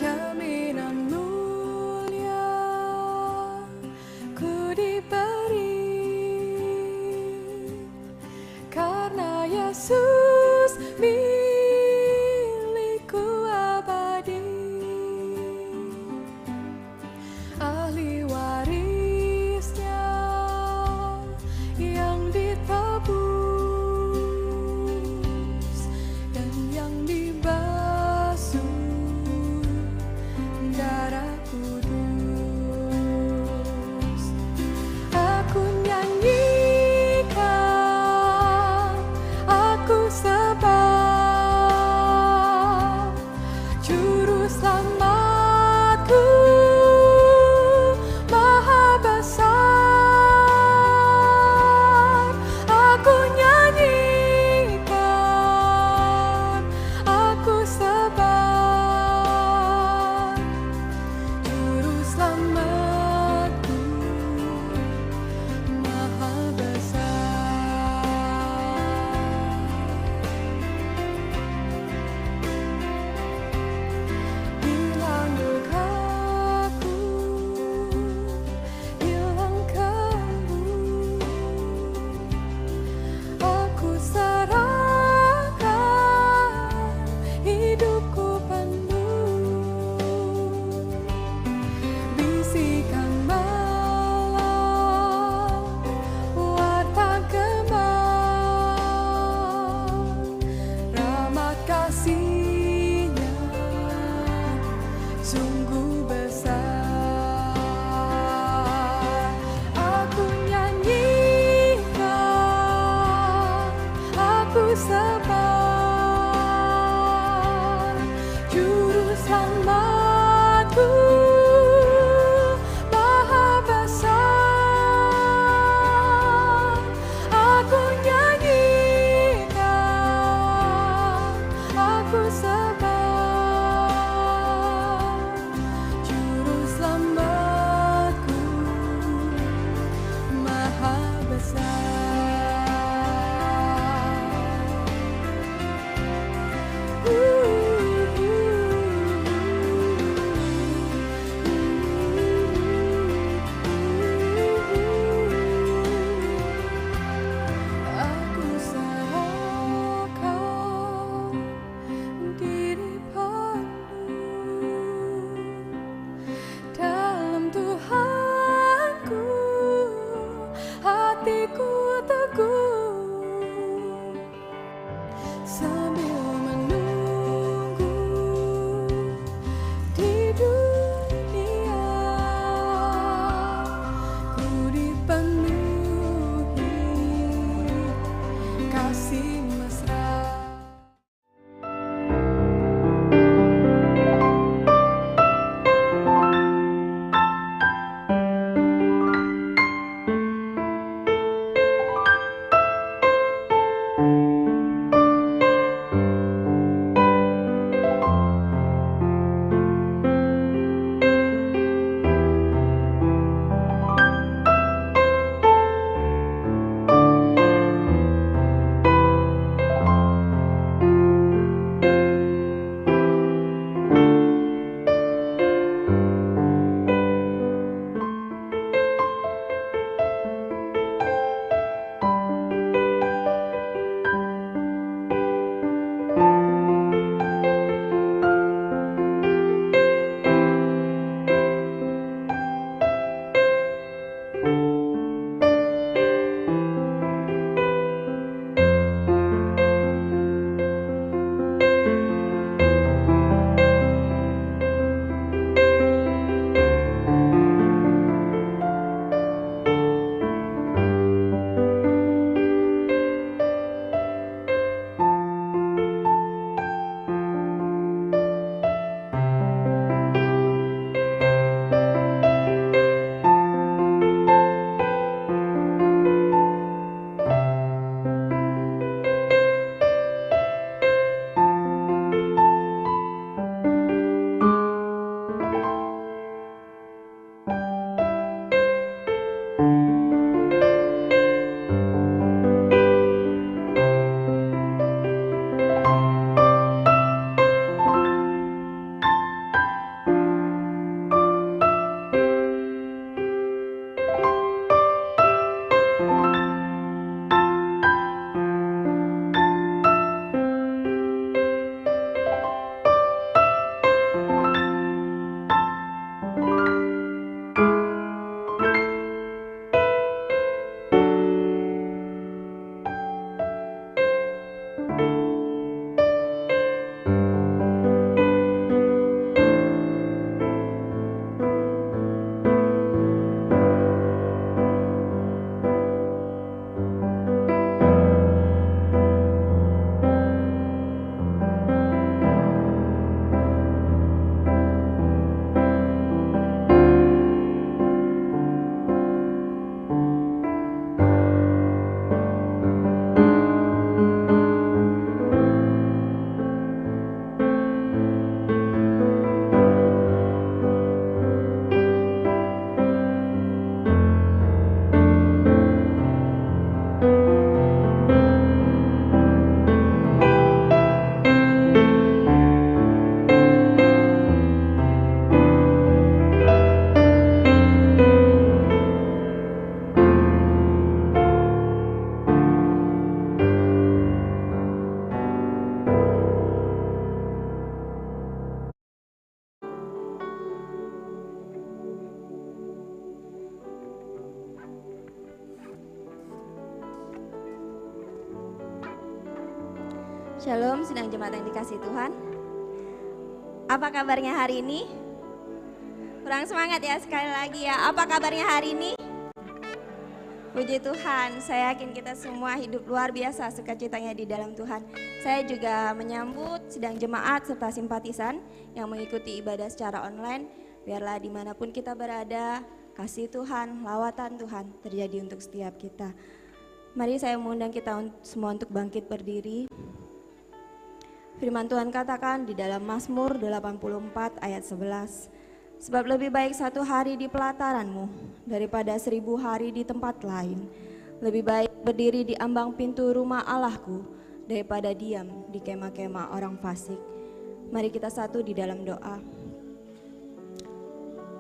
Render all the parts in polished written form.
jaminan mulia ku diberi karena Yesus milikku abadi, ahli warisnya yang ditebus dan yang dibasuh darah kudus. Aku nyanyikan, aku sebab Juru Selamatku Maha besar. Aku nyanyikan, aku sebab Juru Selamatku Maha besar. Bila Shalom, sidang jemaat yang dikasihi Tuhan. Apa kabarnya hari ini? Kurang semangat ya sekali lagi ya. Apa kabarnya hari ini? Puji Tuhan, saya yakin kita semua hidup luar biasa sukacitanya di dalam Tuhan. Saya juga menyambut sidang jemaat serta simpatisan yang mengikuti ibadah secara online. Biarlah dimanapun kita berada, kasih Tuhan, lawatan Tuhan terjadi untuk setiap kita. Mari saya mengundang kita semua untuk bangkit berdiri. Firman Tuhan katakan di dalam Mazmur 84 ayat 11. Sebab lebih baik 1 hari di pelataranmu daripada 1000 hari di tempat lain. Lebih baik berdiri di ambang pintu rumah Allahku daripada diam di kemah-kemah orang fasik. Mari kita satu di dalam doa.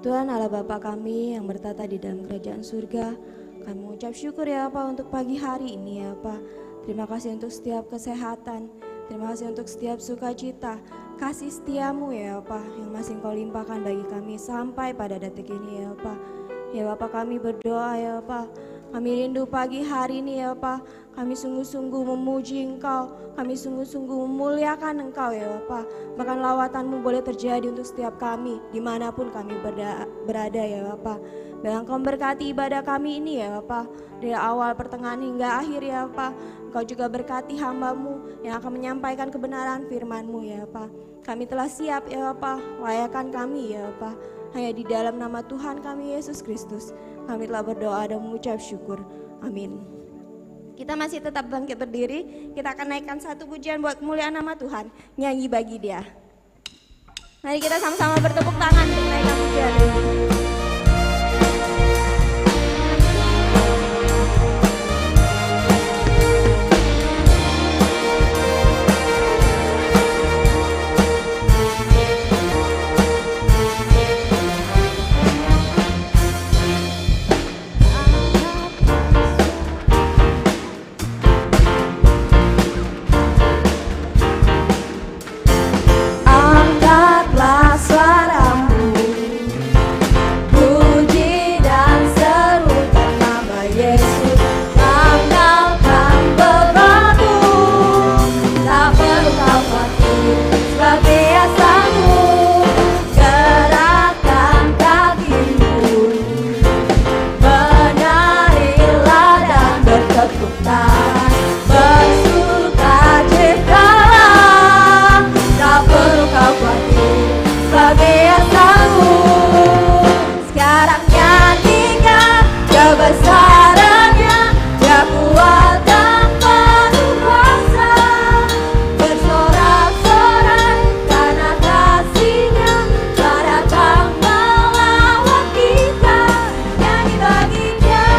Tuhan Allah Bapa kami yang bertata di dalam kerajaan surga, kami mengucap syukur ya Pak untuk pagi hari ini ya Pak. Terima kasih untuk setiap kesehatan, terima kasih untuk setiap sukacita, kasih setiamu ya Bapa yang masih Engkau limpahkan bagi kami sampai pada detik ini ya Bapa. Ya Bapa kami berdoa ya Bapa, kami rindu pagi hari ini ya Bapa. Kami sungguh-sungguh memuji Engkau, kami sungguh-sungguh memuliakan Engkau ya Bapa. Bahkan lawatan-Mu boleh terjadi untuk setiap kami dimanapun kami berada ya Bapa. Dan Engkau berkati ibadah kami ini ya Bapa, dari awal pertengahan hingga akhir ya Bapa. Engkau juga berkati hamba-Mu yang akan menyampaikan kebenaran firman-Mu ya Bapa. Kami telah siap ya Bapa, layakan kami ya Bapa. Hanya di dalam nama Tuhan kami Yesus Kristus, kami telah berdoa dan mengucap syukur. Amin. Kita masih tetap bangkit berdiri, kita akan naikkan satu pujian buat kemuliaan nama Tuhan, nyanyi bagi Dia. Mari kita sama-sama bertepuk tangan untuk naikkan pujian. Angkatlah suaramu, puji dan serukan nama Yesus. Tanggalkan bebanmu, tak perlu kau khawatir, sebab biasamu. Gerakkan kakimu, menarilah dan bertepuk tangan, bersukacitalah, tak perlu kau khawatir, sebab biasamu. Sekarang nyanyikan kebesarannya, Dia kuat dan penuh kuasa. Bersorak-sorai karena kasih-Nya telah datang melawat kita. Nyanyi bagi Dia.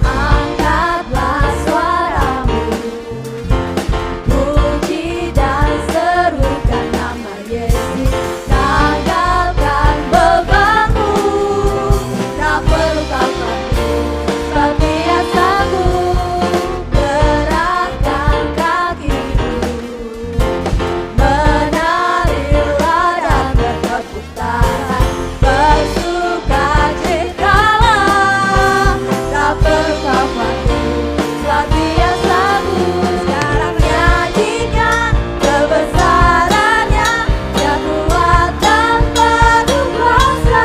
Angkatlah suaramu, puji dan serukan nama Yesus. Tanggalkan bebanmu, tak perlu kau khawatir, sebab biasamu. Gerakkan kakimu, menarilah dan bertepuk tangan, bersukacitalah, tak perlu kau khawatir, sebab biasamu. Sekarang nyanyikan kebesarannya, Dia kuat dan penuh kuasa.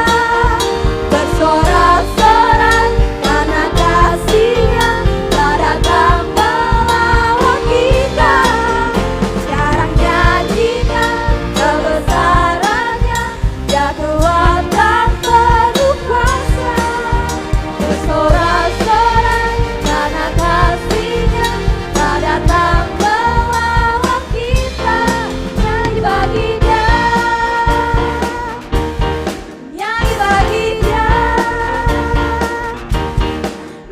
Bersorak-sorai karena kasih-Nya telah datang melawat kita. Sekarang nyanyikan kebesarannya, Dia kuat dan penuh kuasa. Bersorak-sorai karena kasih-Nya telah datang melawat kita. Nyanyi bagi Dia, nyanyi bagi Dia,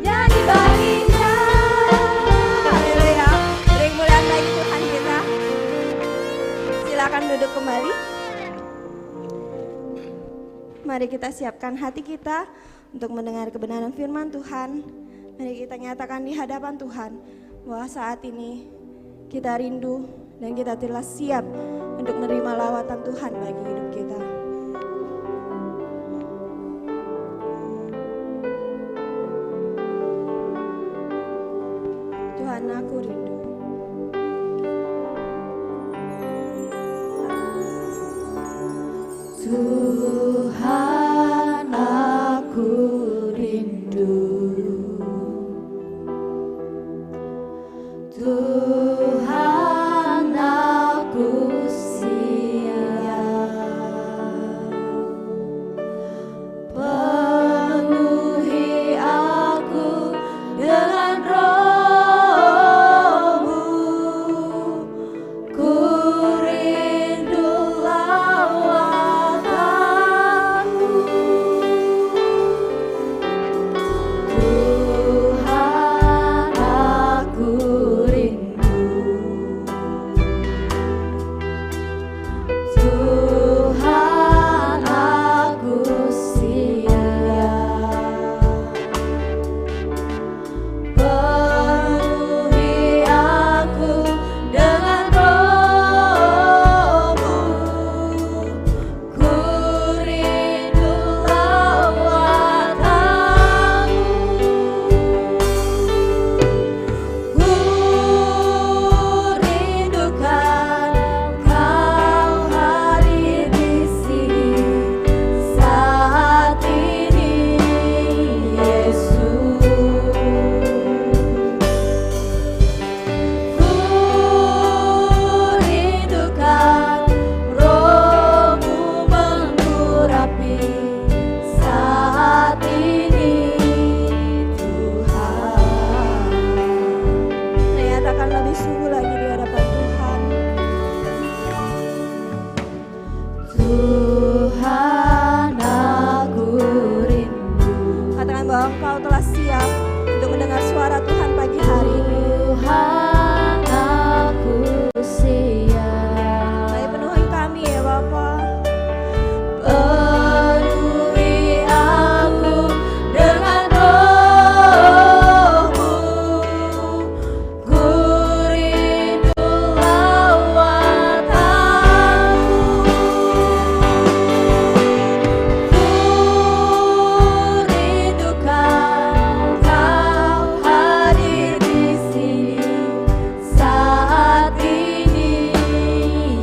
nyanyi bagi Dia. Haleluya, beri kemuliaan bagi Tuhan kita. Silakan duduk kembali. Mari kita siapkan hati kita untuk mendengar kebenaran firman Tuhan. Mari kita nyatakan di hadapan Tuhan bahwa saat ini kita rindu dan kita telah siap untuk menerima lawatan Tuhan bagi hidup kita. Tuhan, aku rindu. Tuhan, aku rindu. Tuhan, aku siap. Penuhi aku dengan Roh-Mu. Ku rindu lawatanmu. Tuhan, aku rindu. Tuhan, aku siap. Penuhi aku dengan Roh-Mu. Ku rindu lawatanmu. Ku rindukan Kau hadir di sini saat ini, Yesus. Ku rindukan Roh-Mu mengurapi saat ini, Tuhan. Nyatakan lebih sungguh lagi di hadapan Tuhan. Tuhan, aku rindu. Katakan bahwa Engkau telah siap untuk mendengar suara Tuhan pagi hari ini. Tuhan, aku siap. Mari penuhi kami ya Bapa. Penuhi aku dengan Roh-Mu. Ku rindu lawatanmu. Ku rindukan Kau hadir di sini saat ini,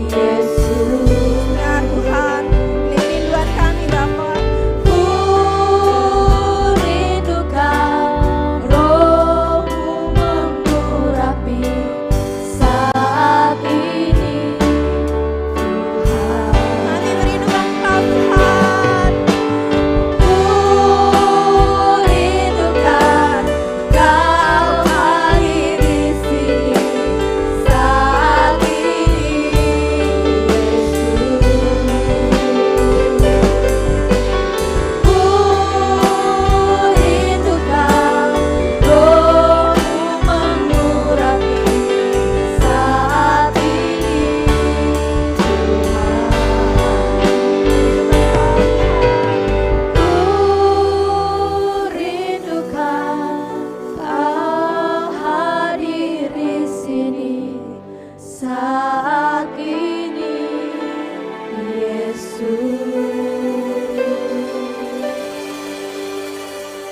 Yesus. Dengar Tuhan, ini kerinduan kami Bapa. Ku rindukan Roh-Mu mengurapi saat ini, Tuhan. Kami merindukan Engkau Tuhan. Ku rindukan Kau hadir di sini saat ini, Yesus. Ku rindukan Roh-Mu mengurapi saat ini, Ku rindukan Kau hadir di sini saat ini, Yesus.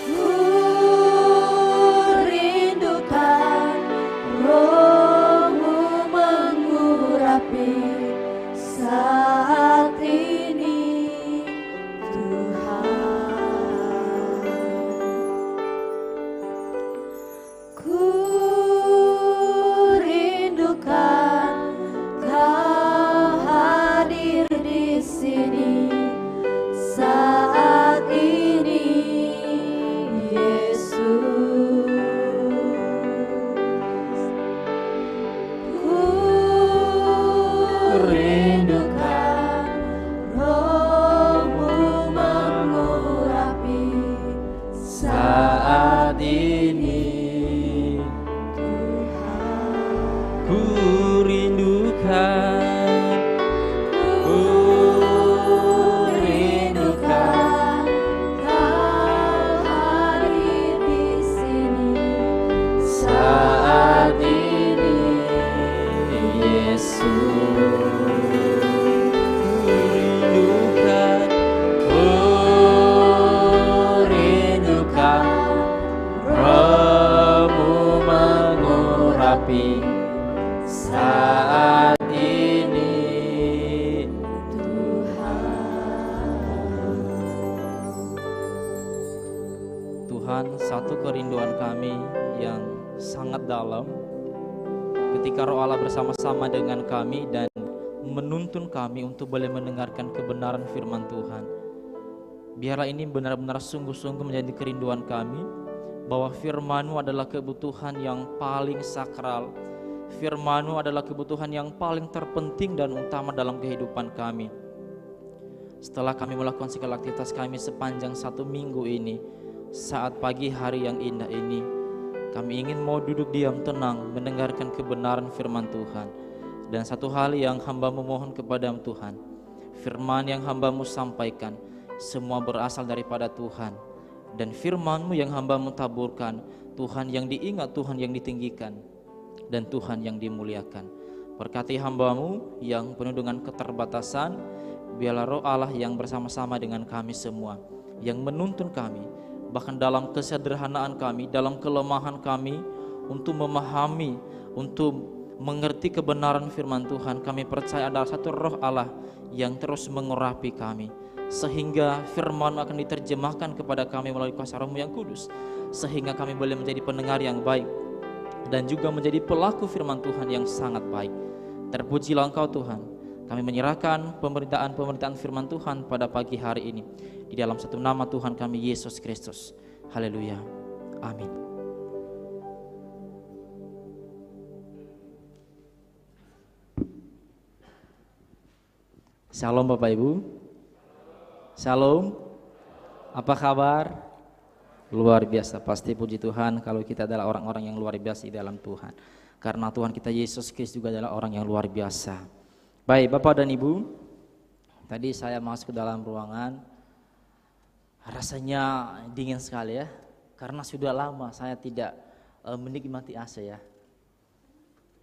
Ku rindukan Roh-Mu mengurapi saat ini, Tuhan. Ku rindukan Kau hadir di sini saat ini, Yesus. Ku rindukan Roh-Mu mengurapi saat ini, Tuhan. Ku rindukan, Ku rindukan Kau hadir di sini saat ini, Yesus. ku rindukan, Ku rindukan Roh-Mu mengurapi urapi saat ini. Tuhan, satu kerinduan kami yang sangat dalam ketika Roh Allah bersama-sama dengan kami dan menuntun kami untuk boleh mendengarkan kebenaran firman Tuhan. Biarlah ini benar-benar sungguh-sungguh menjadi kerinduan kami, bahwa firman-Mu adalah kebutuhan yang paling sakral. Firman-Mu adalah kebutuhan yang paling terpenting dan utama dalam kehidupan kami. Setelah kami melakukan segala aktivitas kami sepanjang 1 minggu ini, saat pagi hari yang indah ini, kami ingin mau duduk diam tenang mendengarkan kebenaran firman Tuhan. Dan satu hal yang hamba-Mu mohon kepada Tuhan, firman yang hamba-Mu sampaikan semua berasal daripada Tuhan. Dan firman-Mu yang hamba-Mu taburkan, Tuhan yang diingat, Tuhan yang ditinggikan, dan Tuhan yang dimuliakan. Berkati hamba-Mu yang penuh dengan keterbatasan, biarlah Roh Allah yang bersama-sama dengan kami semua, yang menuntun kami, bahkan dalam kesederhanaan kami, dalam kelemahan kami, untuk memahami, untuk mengerti kebenaran firman Tuhan. Kami percaya ada satu Roh Allah yang terus mengurapi kami, sehingga firman akan diterjemahkan kepada kami melalui kuasa Roh-Mu yang kudus, sehingga kami boleh menjadi pendengar yang baik dan juga menjadi pelaku firman Tuhan yang sangat baik. Terpujilah Engkau Tuhan. Kami menyerahkan pemberitaan firman Tuhan pada pagi hari ini di dalam satu nama Tuhan kami, Yesus Kristus. Haleluya. Amin. Shalom Bapak Ibu. Shalom. Apa kabar? Luar biasa. Pasti puji Tuhan kalau kita adalah orang-orang yang luar biasa di dalam Tuhan. Karena Tuhan kita Yesus Kristus juga adalah orang yang luar biasa. Baik Bapak dan Ibu, tadi saya masuk ke dalam ruangan, rasanya dingin sekali ya. Karena sudah lama saya tidak menikmati AC ya.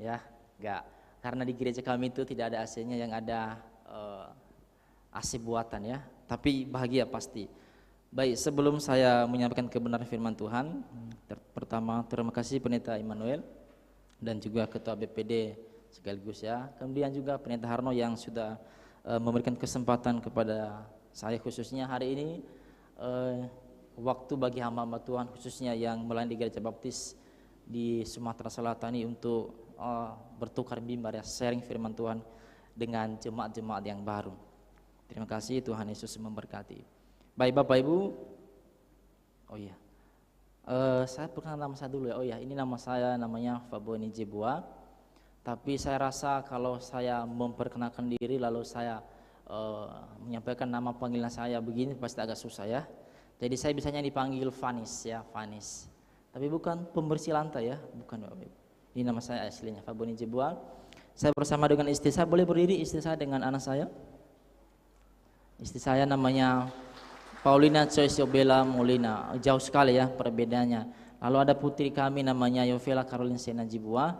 Ya, enggak. Karena di gereja kami itu tidak ada AC-nya, yang ada AC buatan ya. Tapi bahagia pasti. Baik, sebelum saya menyampaikan kebenaran firman Tuhan, pertama terima kasih Pendeta Immanuel dan juga Ketua BPD sekaligus ya. Kemudian juga Pendeta Harno yang sudah memberikan kesempatan kepada saya khususnya hari ini waktu bagi hamba-hamba Tuhan khususnya yang melayani di Gereja Baptis di Sumatera Selatan ini untuk bertukar mimbar ya, sharing firman Tuhan dengan jemaat-jemaat yang baru. Terima kasih, Tuhan Yesus memberkati. Baik Bapak Ibu, oh iya, saya perkenalkan nama saya dulu ya. Oh iya, ini nama saya namanya Faboni Jebua. Tapi saya rasa kalau saya memperkenalkan diri lalu saya menyampaikan nama panggilan saya begini pasti agak susah ya. Jadi saya biasanya dipanggil Vanis ya, Vanis. Tapi bukan pembersih lantai ya, bukan Bapak Ibu. Ini nama saya aslinya Faboni Jebua. Saya bersama dengan istri saya, boleh berdiri istri saya dengan anak saya. Istri saya namanya Paulina Choisobela Molina, jauh sekali ya perbedaannya. Lalu ada putri kami namanya Yovela Caroline Sena Jibua,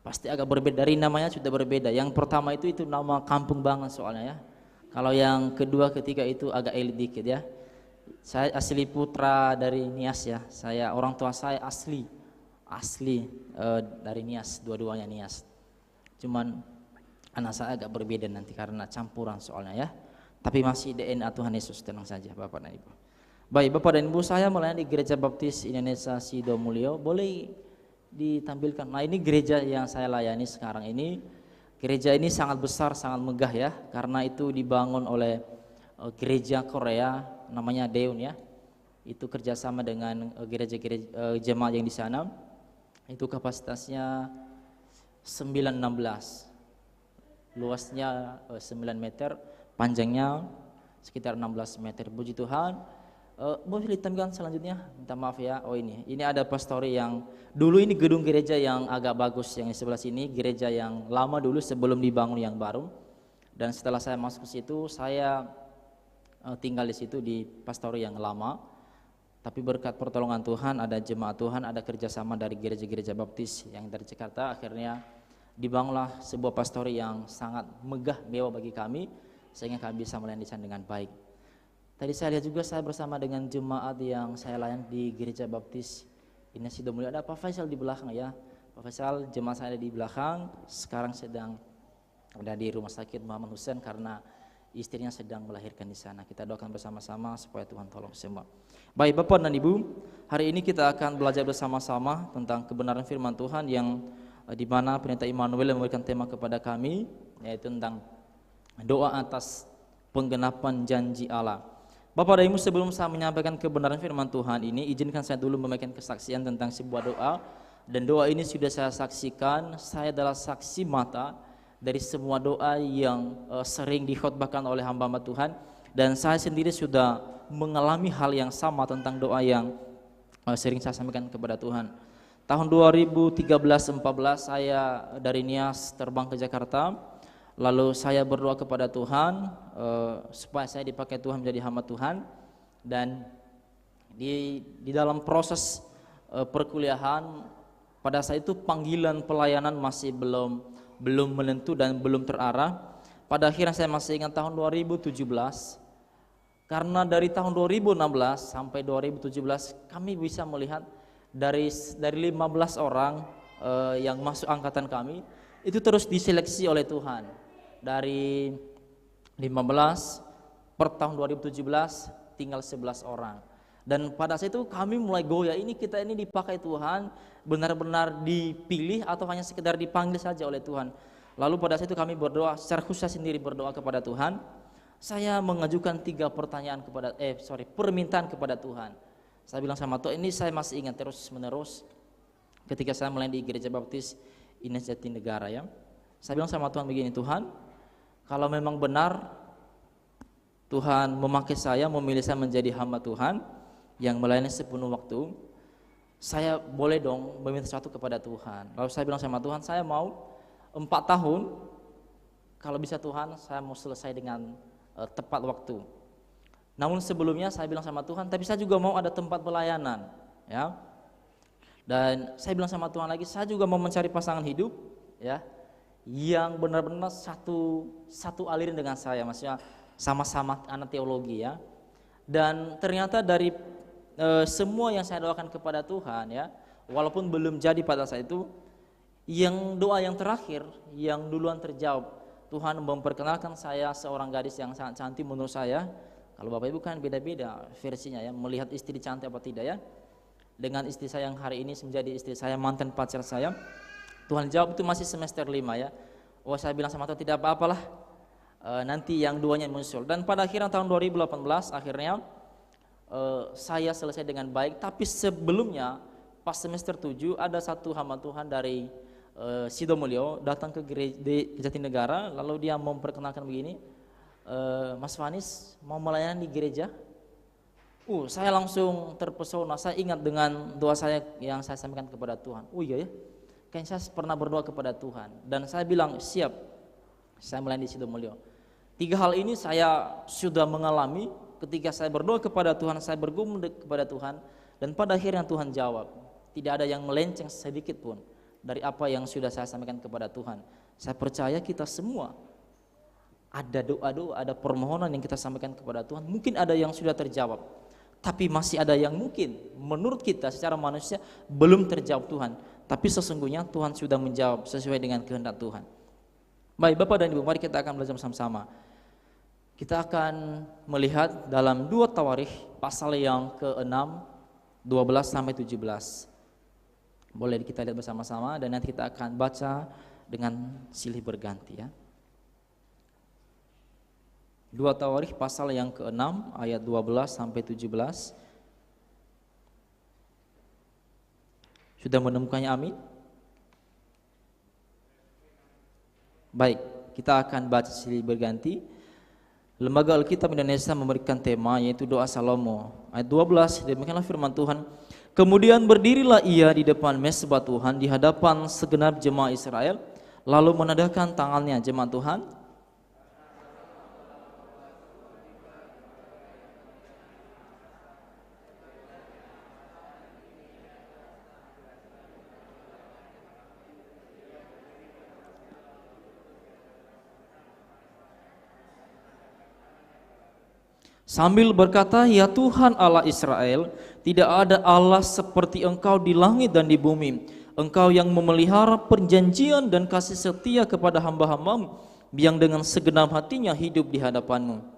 pasti agak berbeda, dari namanya sudah berbeda. Yang pertama itu nama kampung banget soalnya ya. Kalau yang kedua ketiga itu agak elit dikit ya. Saya asli putra dari Nias ya, orang tua saya asli dari Nias, dua-duanya Nias. Cuman anak saya agak berbeda nanti karena campuran soalnya ya. Tapi masih DNA Tuhan Yesus, tenang saja Bapak dan Ibu. Baik Bapak dan Ibu, saya melayani di Gereja Baptis Indonesia Sidomulyo. Boleh ditampilkan. Nah ini gereja yang saya layani sekarang ini. Gereja ini sangat besar, sangat megah ya. Karena itu dibangun oleh gereja Korea, namanya Daeun ya. Itu kerjasama dengan gereja-gereja jemaat yang di sana. Itu kapasitasnya 916. Luasnya 9 meter. Panjangnya sekitar 16 meter. Puji Tuhan. Boleh ditampilkan selanjutnya, minta maaf ya. Oh ini ada pastori yang dulu ini gedung gereja yang agak bagus yang di sebelah sini, gereja yang lama dulu sebelum dibangun yang baru. Dan setelah saya masuk ke situ, saya tinggal di situ di pastori yang lama. Tapi berkat pertolongan Tuhan, ada jemaat Tuhan, ada kerjasama dari gereja-gereja Baptis yang dari Jakarta, akhirnya dibangunlah sebuah pastori yang sangat megah, mewah bagi kami, sehingga kami bisa melayani di sana dengan baik. Tadi saya lihat juga saya bersama dengan jemaat yang saya layani di Gereja Baptis Indonesia Sidomulyo. Ada Pak Faisal di belakang ya. Pak Faisal, jemaah saya ada di belakang, sekarang sedang ada di rumah sakit Muhammad Hussein karena istrinya sedang melahirkan di sana. Kita doakan bersama-sama supaya Tuhan tolong semua. Baik Bapak dan Ibu, hari ini kita akan belajar bersama-sama tentang kebenaran firman Tuhan yang di mana Pendeta Immanuel memberikan tema kepada kami, yaitu tentang doa atas penggenapan janji Allah. Bapak dan Ibu, sebelum saya menyampaikan kebenaran firman Tuhan ini, izinkan saya dulu memberikan kesaksian tentang sebuah doa. Dan doa ini sudah saya saksikan, saya adalah saksi mata dari semua doa yang sering dikhotbahkan oleh hamba-hamba Tuhan. Dan saya sendiri sudah mengalami hal yang sama tentang doa yang sering saya sampaikan kepada Tuhan. Tahun 2013-14 saya dari Nias terbang ke Jakarta. Lalu saya berdoa kepada Tuhan supaya saya dipakai Tuhan menjadi hamba Tuhan. Dan di dalam proses perkuliahan, pada saat itu panggilan pelayanan masih belum menentu dan belum terarah. Pada akhirnya saya masih ingat tahun 2017. Karena dari tahun 2016 sampai 2017 kami bisa melihat dari 15 orang yang masuk angkatan kami itu terus diseleksi oleh Tuhan. Dari 15 per tahun 2017 tinggal 11 orang. Dan pada saat itu kami mulai goyah, kita ini dipakai Tuhan, benar-benar dipilih atau hanya sekedar dipanggil saja oleh Tuhan. Lalu pada saat itu kami berdoa, secara khusus sendiri berdoa kepada Tuhan. Saya mengajukan 3 permintaan kepada Tuhan. Saya bilang sama Tuhan, ini saya masih ingat terus menerus ketika saya melayani di Gereja Baptis Ines Jatinegara ya. Saya bilang sama Tuhan begini, Tuhan, kalau memang benar Tuhan memakai saya, memilih saya menjadi hamba Tuhan yang melayani sepenuh waktu, saya boleh dong meminta sesuatu kepada Tuhan. Lalu saya bilang sama Tuhan, saya mau 4 tahun, kalau bisa Tuhan saya mau selesai dengan tepat waktu. Namun sebelumnya saya bilang sama Tuhan, tapi saya juga mau ada tempat pelayanan ya. Dan saya bilang sama Tuhan lagi, saya juga mau mencari pasangan hidup ya, yang benar-benar satu aliran dengan saya, maksudnya sama-sama anak teologi ya. Dan ternyata dari semua yang saya doakan kepada Tuhan ya, walaupun belum jadi pada saat itu, yang doa yang terakhir yang duluan terjawab, Tuhan memperkenalkan saya seorang gadis yang sangat cantik menurut saya. Kalau Bapak Ibu kan beda-beda versinya ya, melihat istri cantik apa tidak ya. Dengan istri saya yang hari ini menjadi istri saya, mantan pacar saya, Tuhan jawab itu masih semester 5 ya. Oh, saya bilang sama Tuhan, tidak apa-apalah, nanti yang duanya muncul. Dan pada akhirnya tahun 2018 akhirnya saya selesai dengan baik. Tapi sebelumnya pas semester 7 ada satu hamba Tuhan dari Sidomulyo datang ke gereja Jatinegara. Lalu dia memperkenalkan begini, Mas Vanis mau melayani di gereja. Saya langsung terpesona. Saya ingat dengan doa saya yang saya sampaikan kepada Tuhan. Iya ya, kayaknya saya pernah berdoa kepada Tuhan. Dan saya bilang siap, saya melayani di Sidomulyo. 3 hal ini saya sudah mengalami. Ketika saya berdoa kepada Tuhan, saya bergumul kepada Tuhan, dan pada akhirnya Tuhan jawab. Tidak ada yang melenceng sedikit pun dari apa yang sudah saya sampaikan kepada Tuhan. Saya percaya kita semua ada doa-doa, ada permohonan yang kita sampaikan kepada Tuhan. Mungkin ada yang sudah terjawab, tapi masih ada yang mungkin menurut kita secara manusia belum terjawab Tuhan. Tapi sesungguhnya Tuhan sudah menjawab sesuai dengan kehendak Tuhan. Baik Bapak dan Ibu, mari kita akan belajar bersama-sama. Kita akan melihat dalam 2 Tawarikh pasal yang ke-6, 12 sampai 17. Boleh kita lihat bersama-sama dan nanti kita akan baca dengan silih berganti ya. 2 Tawarikh pasal yang ke-6 ayat 12 sampai 17. Sudah menemukannya, amin? Baik, kita akan baca silih berganti. Lembaga Alkitab Indonesia memberikan tema yaitu doa Salomo. Ayat 12, demikianlah firman Tuhan. Kemudian berdirilah ia di depan mezbah Tuhan di hadapan segenap jemaah Israel, lalu menadahkan tangannya jemaat Tuhan. Sambil berkata, ya Tuhan Allah Israel, tidak ada Allah seperti Engkau di langit dan di bumi. Engkau yang memelihara perjanjian dan kasih setia kepada hamba-hambamu yang dengan segenap hatinya hidup di hadapanmu.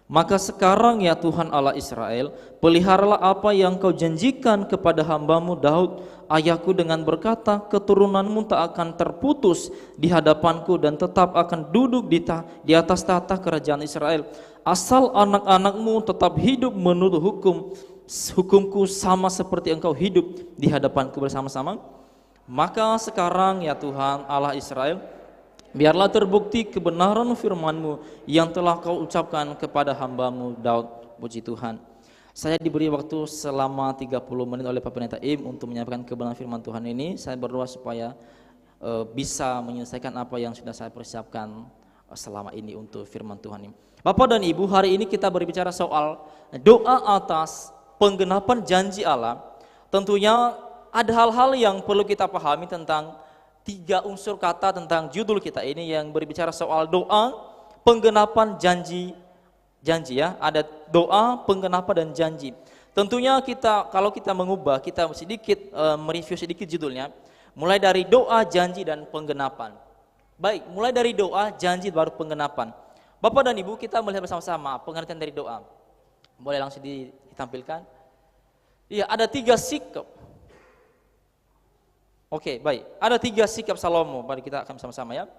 Maka sekarang ya Tuhan Allah Israel, peliharalah apa yang kau janjikan kepada hambamu Daud, ayahku dengan berkata, keturunanmu tak akan terputus di hadapanku dan tetap akan duduk di atas tahta kerajaan Israel. Asal anak-anakmu tetap hidup menurut hukumku sama seperti engkau hidup di hadapanku bersama-sama. Maka sekarang ya Tuhan Allah Israel, biarlah terbukti kebenaran firman-Mu yang telah Kau ucapkan kepada hamba-Mu Daud. Puji Tuhan. Saya diberi waktu selama 30 menit oleh Pak Pendeta Im untuk menyampaikan kebenaran firman Tuhan ini. Saya berdoa supaya bisa menyelesaikan apa yang sudah saya persiapkan selama ini untuk firman Tuhan ini. Bapak dan Ibu, hari ini kita berbicara soal doa atas penggenapan janji Allah. Tentunya ada hal-hal yang perlu kita pahami tentang 3 unsur kata tentang judul kita ini yang berbicara soal doa, penggenapan janji ya. Ada doa, penggenapan dan janji. Tentunya kalau kita mengubah, kita sedikit mereview sedikit judulnya, mulai dari doa, janji dan penggenapan. Baik, mulai dari doa, janji baru penggenapan. Bapak dan Ibu, kita melihat bersama-sama pengertian dari doa. Boleh langsung ditampilkan? Iya, ada 3 sikap. Oke, baik. Ada 3 sikap Salomo. Mari kita akan sama-sama ya.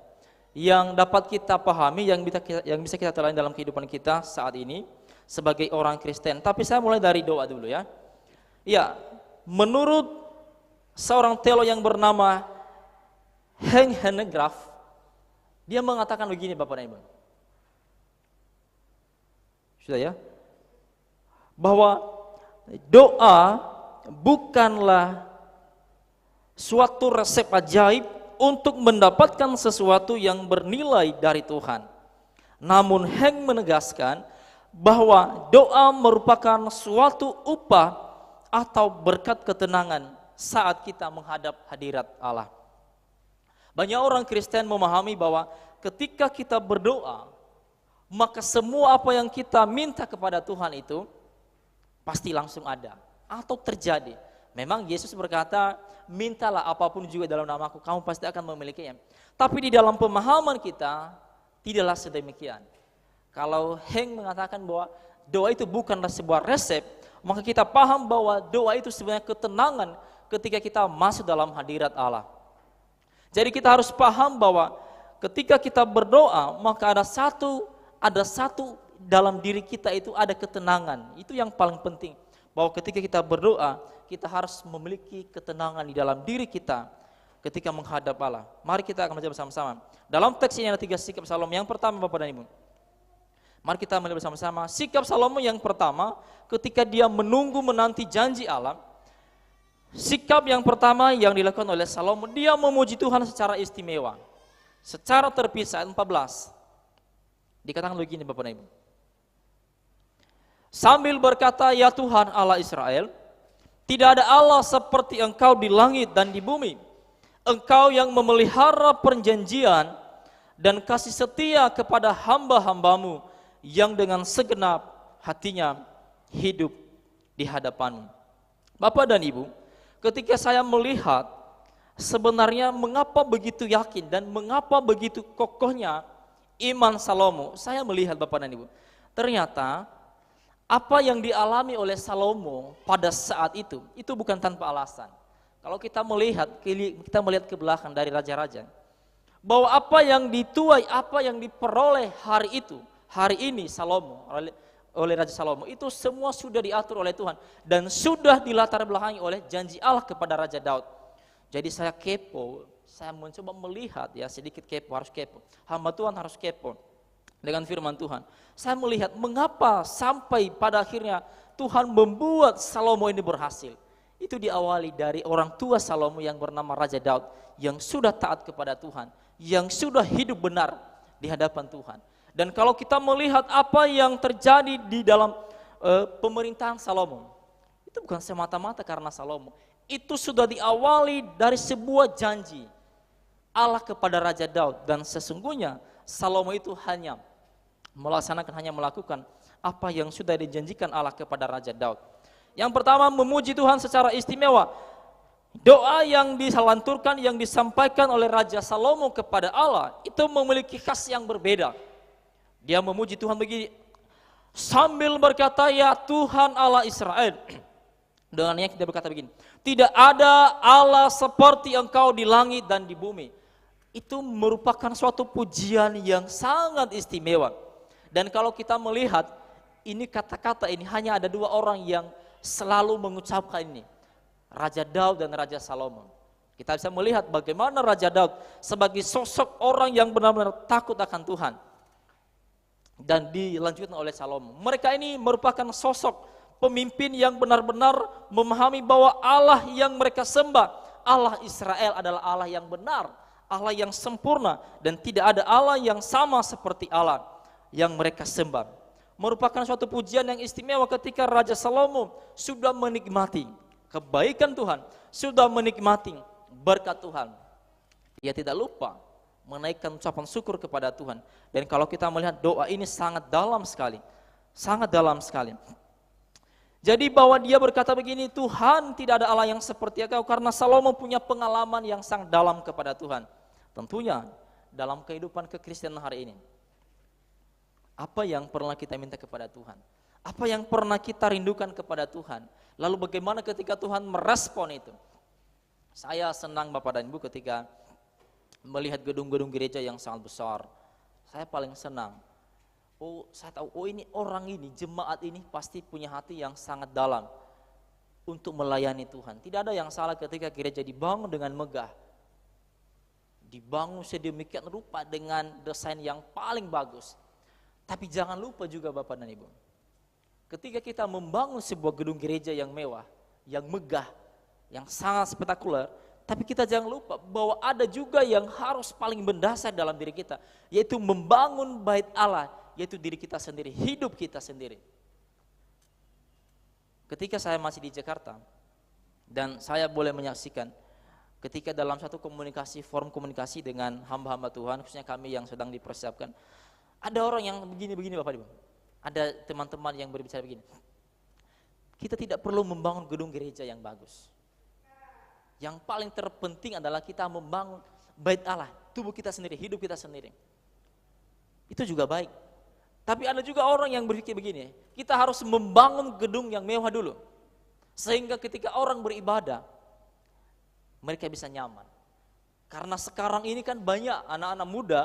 Yang dapat kita pahami, yang bisa kita terapkan dalam kehidupan kita saat ini sebagai orang Kristen. Tapi saya mulai dari doa dulu ya. Ya, menurut seorang teolog yang bernama Henk Hanegraaff, dia mengatakan begini Bapak dan Ibu. Sudah ya? Bahwa doa bukanlah suatu resep ajaib untuk mendapatkan sesuatu yang bernilai dari Tuhan. Namun Henk menegaskan bahwa doa merupakan suatu upah atau berkat ketenangan saat kita menghadap hadirat Allah. Banyak orang Kristen memahami bahwa ketika kita berdoa, maka semua apa yang kita minta kepada Tuhan itu pasti langsung ada atau terjadi. Memang Yesus berkata, mintalah apapun juga dalam namaku, kamu pasti akan memilikinya. Tapi di dalam pemahaman kita, tidaklah sedemikian. Kalau Henk mengatakan bahwa doa itu bukanlah sebuah resep, maka kita paham bahwa doa itu sebenarnya ketenangan ketika kita masuk dalam hadirat Allah. Jadi kita harus paham bahwa ketika kita berdoa, maka ada satu dalam diri kita itu ada ketenangan. Itu yang paling penting. Bahwa ketika kita berdoa, kita harus memiliki ketenangan di dalam diri kita ketika menghadap Allah. Mari kita akan baca bersama-sama. Dalam teks ini ada 3 sikap Salomo. Yang pertama Bapak dan Ibu, mari kita melihat bersama-sama. Sikap Salomo yang pertama ketika dia menunggu menanti janji Allah. Sikap yang pertama yang dilakukan oleh Salomo, dia memuji Tuhan secara istimewa, secara terpisah. 14 dikatakan begini Bapak dan Ibu, sambil berkata, ya Tuhan Allah Israel, tidak ada Allah seperti Engkau di langit dan di bumi. Engkau yang memelihara perjanjian dan kasih setia kepada hamba-hambamu yang dengan segenap hatinya hidup di hadapan-Mu. Bapak dan Ibu, ketika saya melihat sebenarnya mengapa begitu yakin dan mengapa begitu kokohnya iman Salomo, saya melihat Bapak dan Ibu, ternyata apa yang dialami oleh Salomo pada saat itu bukan tanpa alasan. Kalau kita melihat ke belakang dari raja-raja, bahwa apa yang dituai, apa yang diperoleh hari ini Salomo, oleh Raja Salomo, itu semua sudah diatur oleh Tuhan dan sudah dilatar belakangi oleh janji Allah kepada Raja Daud. Jadi saya kepo, saya mencoba melihat ya, sedikit kepo, harus kepo. Hamba Tuhan harus kepo dengan firman Tuhan. Saya melihat mengapa sampai pada akhirnya Tuhan membuat Salomo ini berhasil. Itu diawali dari orang tua Salomo yang bernama Raja Daud, yang sudah taat kepada Tuhan, yang sudah hidup benar di hadapan Tuhan. Dan kalau kita melihat apa yang terjadi di dalam pemerintahan Salomo, itu bukan semata-mata karena Salomo. Itu sudah diawali dari sebuah janji. Allah kepada Raja Daud, dan sesungguhnya Salomo itu hanya melakukan apa yang sudah dijanjikan Allah kepada Raja Daud. Yang pertama, memuji Tuhan secara istimewa. Doa yang dilanturkan, yang disampaikan oleh Raja Salomo kepada Allah itu memiliki khas yang berbeda. Dia memuji Tuhan begini, sambil berkata, ya Tuhan Allah Israel. Dengannya kita berkata begini, tidak ada Allah seperti Engkau di langit dan di bumi. Itu merupakan suatu pujian yang sangat istimewa. Dan kalau kita melihat, ini kata-kata ini hanya ada dua orang yang selalu mengucapkan ini, Raja Daud dan Raja Salomo. Kita bisa melihat bagaimana Raja Daud sebagai sosok orang yang benar-benar takut akan Tuhan, dan dilanjutkan oleh Salomo. Mereka ini merupakan sosok pemimpin yang benar-benar memahami bahwa Allah yang mereka sembah, Allah Israel, adalah Allah yang benar, Allah yang sempurna, dan tidak ada Allah yang sama seperti Allah yang mereka sembah. Merupakan suatu pujian yang istimewa ketika Raja Salomo sudah menikmati kebaikan Tuhan, sudah menikmati berkat Tuhan. Dia tidak lupa menaikkan ucapan syukur kepada Tuhan. Dan kalau kita melihat doa ini sangat dalam sekali, sangat dalam sekali. Jadi bahwa dia berkata begini, Tuhan tidak ada Allah yang seperti Engkau, karena Salomo punya pengalaman yang sangat dalam kepada Tuhan. Tentunya dalam kehidupan kekristenan hari ini, apa yang pernah kita minta kepada Tuhan? Apa yang pernah kita rindukan kepada Tuhan? Lalu bagaimana ketika Tuhan merespon itu? Saya senang Bapak dan Ibu ketika melihat gedung-gedung gereja yang sangat besar. Saya paling senang. Oh, saya tahu, oh ini orang ini, jemaat ini pasti punya hati yang sangat dalam untuk melayani Tuhan. Tidak ada yang salah ketika gereja dibangun dengan megah, dibangun sedemikian rupa dengan desain yang paling bagus. Tapi jangan lupa juga Bapak dan Ibu, ketika kita membangun sebuah gedung gereja yang mewah, yang megah, yang sangat spektakuler, tapi kita jangan lupa bahwa ada juga yang harus paling mendasar dalam diri kita, yaitu membangun bait Allah, yaitu diri kita sendiri, hidup kita sendiri. Ketika saya masih di Jakarta, dan saya boleh menyaksikan ketika dalam satu komunikasi, forum komunikasi dengan hamba-hamba Tuhan, khususnya kami yang sedang dipersiapkan, ada orang yang begini-begini Bapak Ibu, ada teman-teman yang berbicara begini, kita tidak perlu membangun gedung gereja yang bagus. Yang paling terpenting adalah kita membangun bait Allah, tubuh kita sendiri, hidup kita sendiri. Itu juga baik. Tapi ada juga orang yang berpikir begini, kita harus membangun gedung yang mewah dulu, sehingga ketika orang beribadah, mereka bisa nyaman. Karena sekarang ini kan banyak anak-anak muda,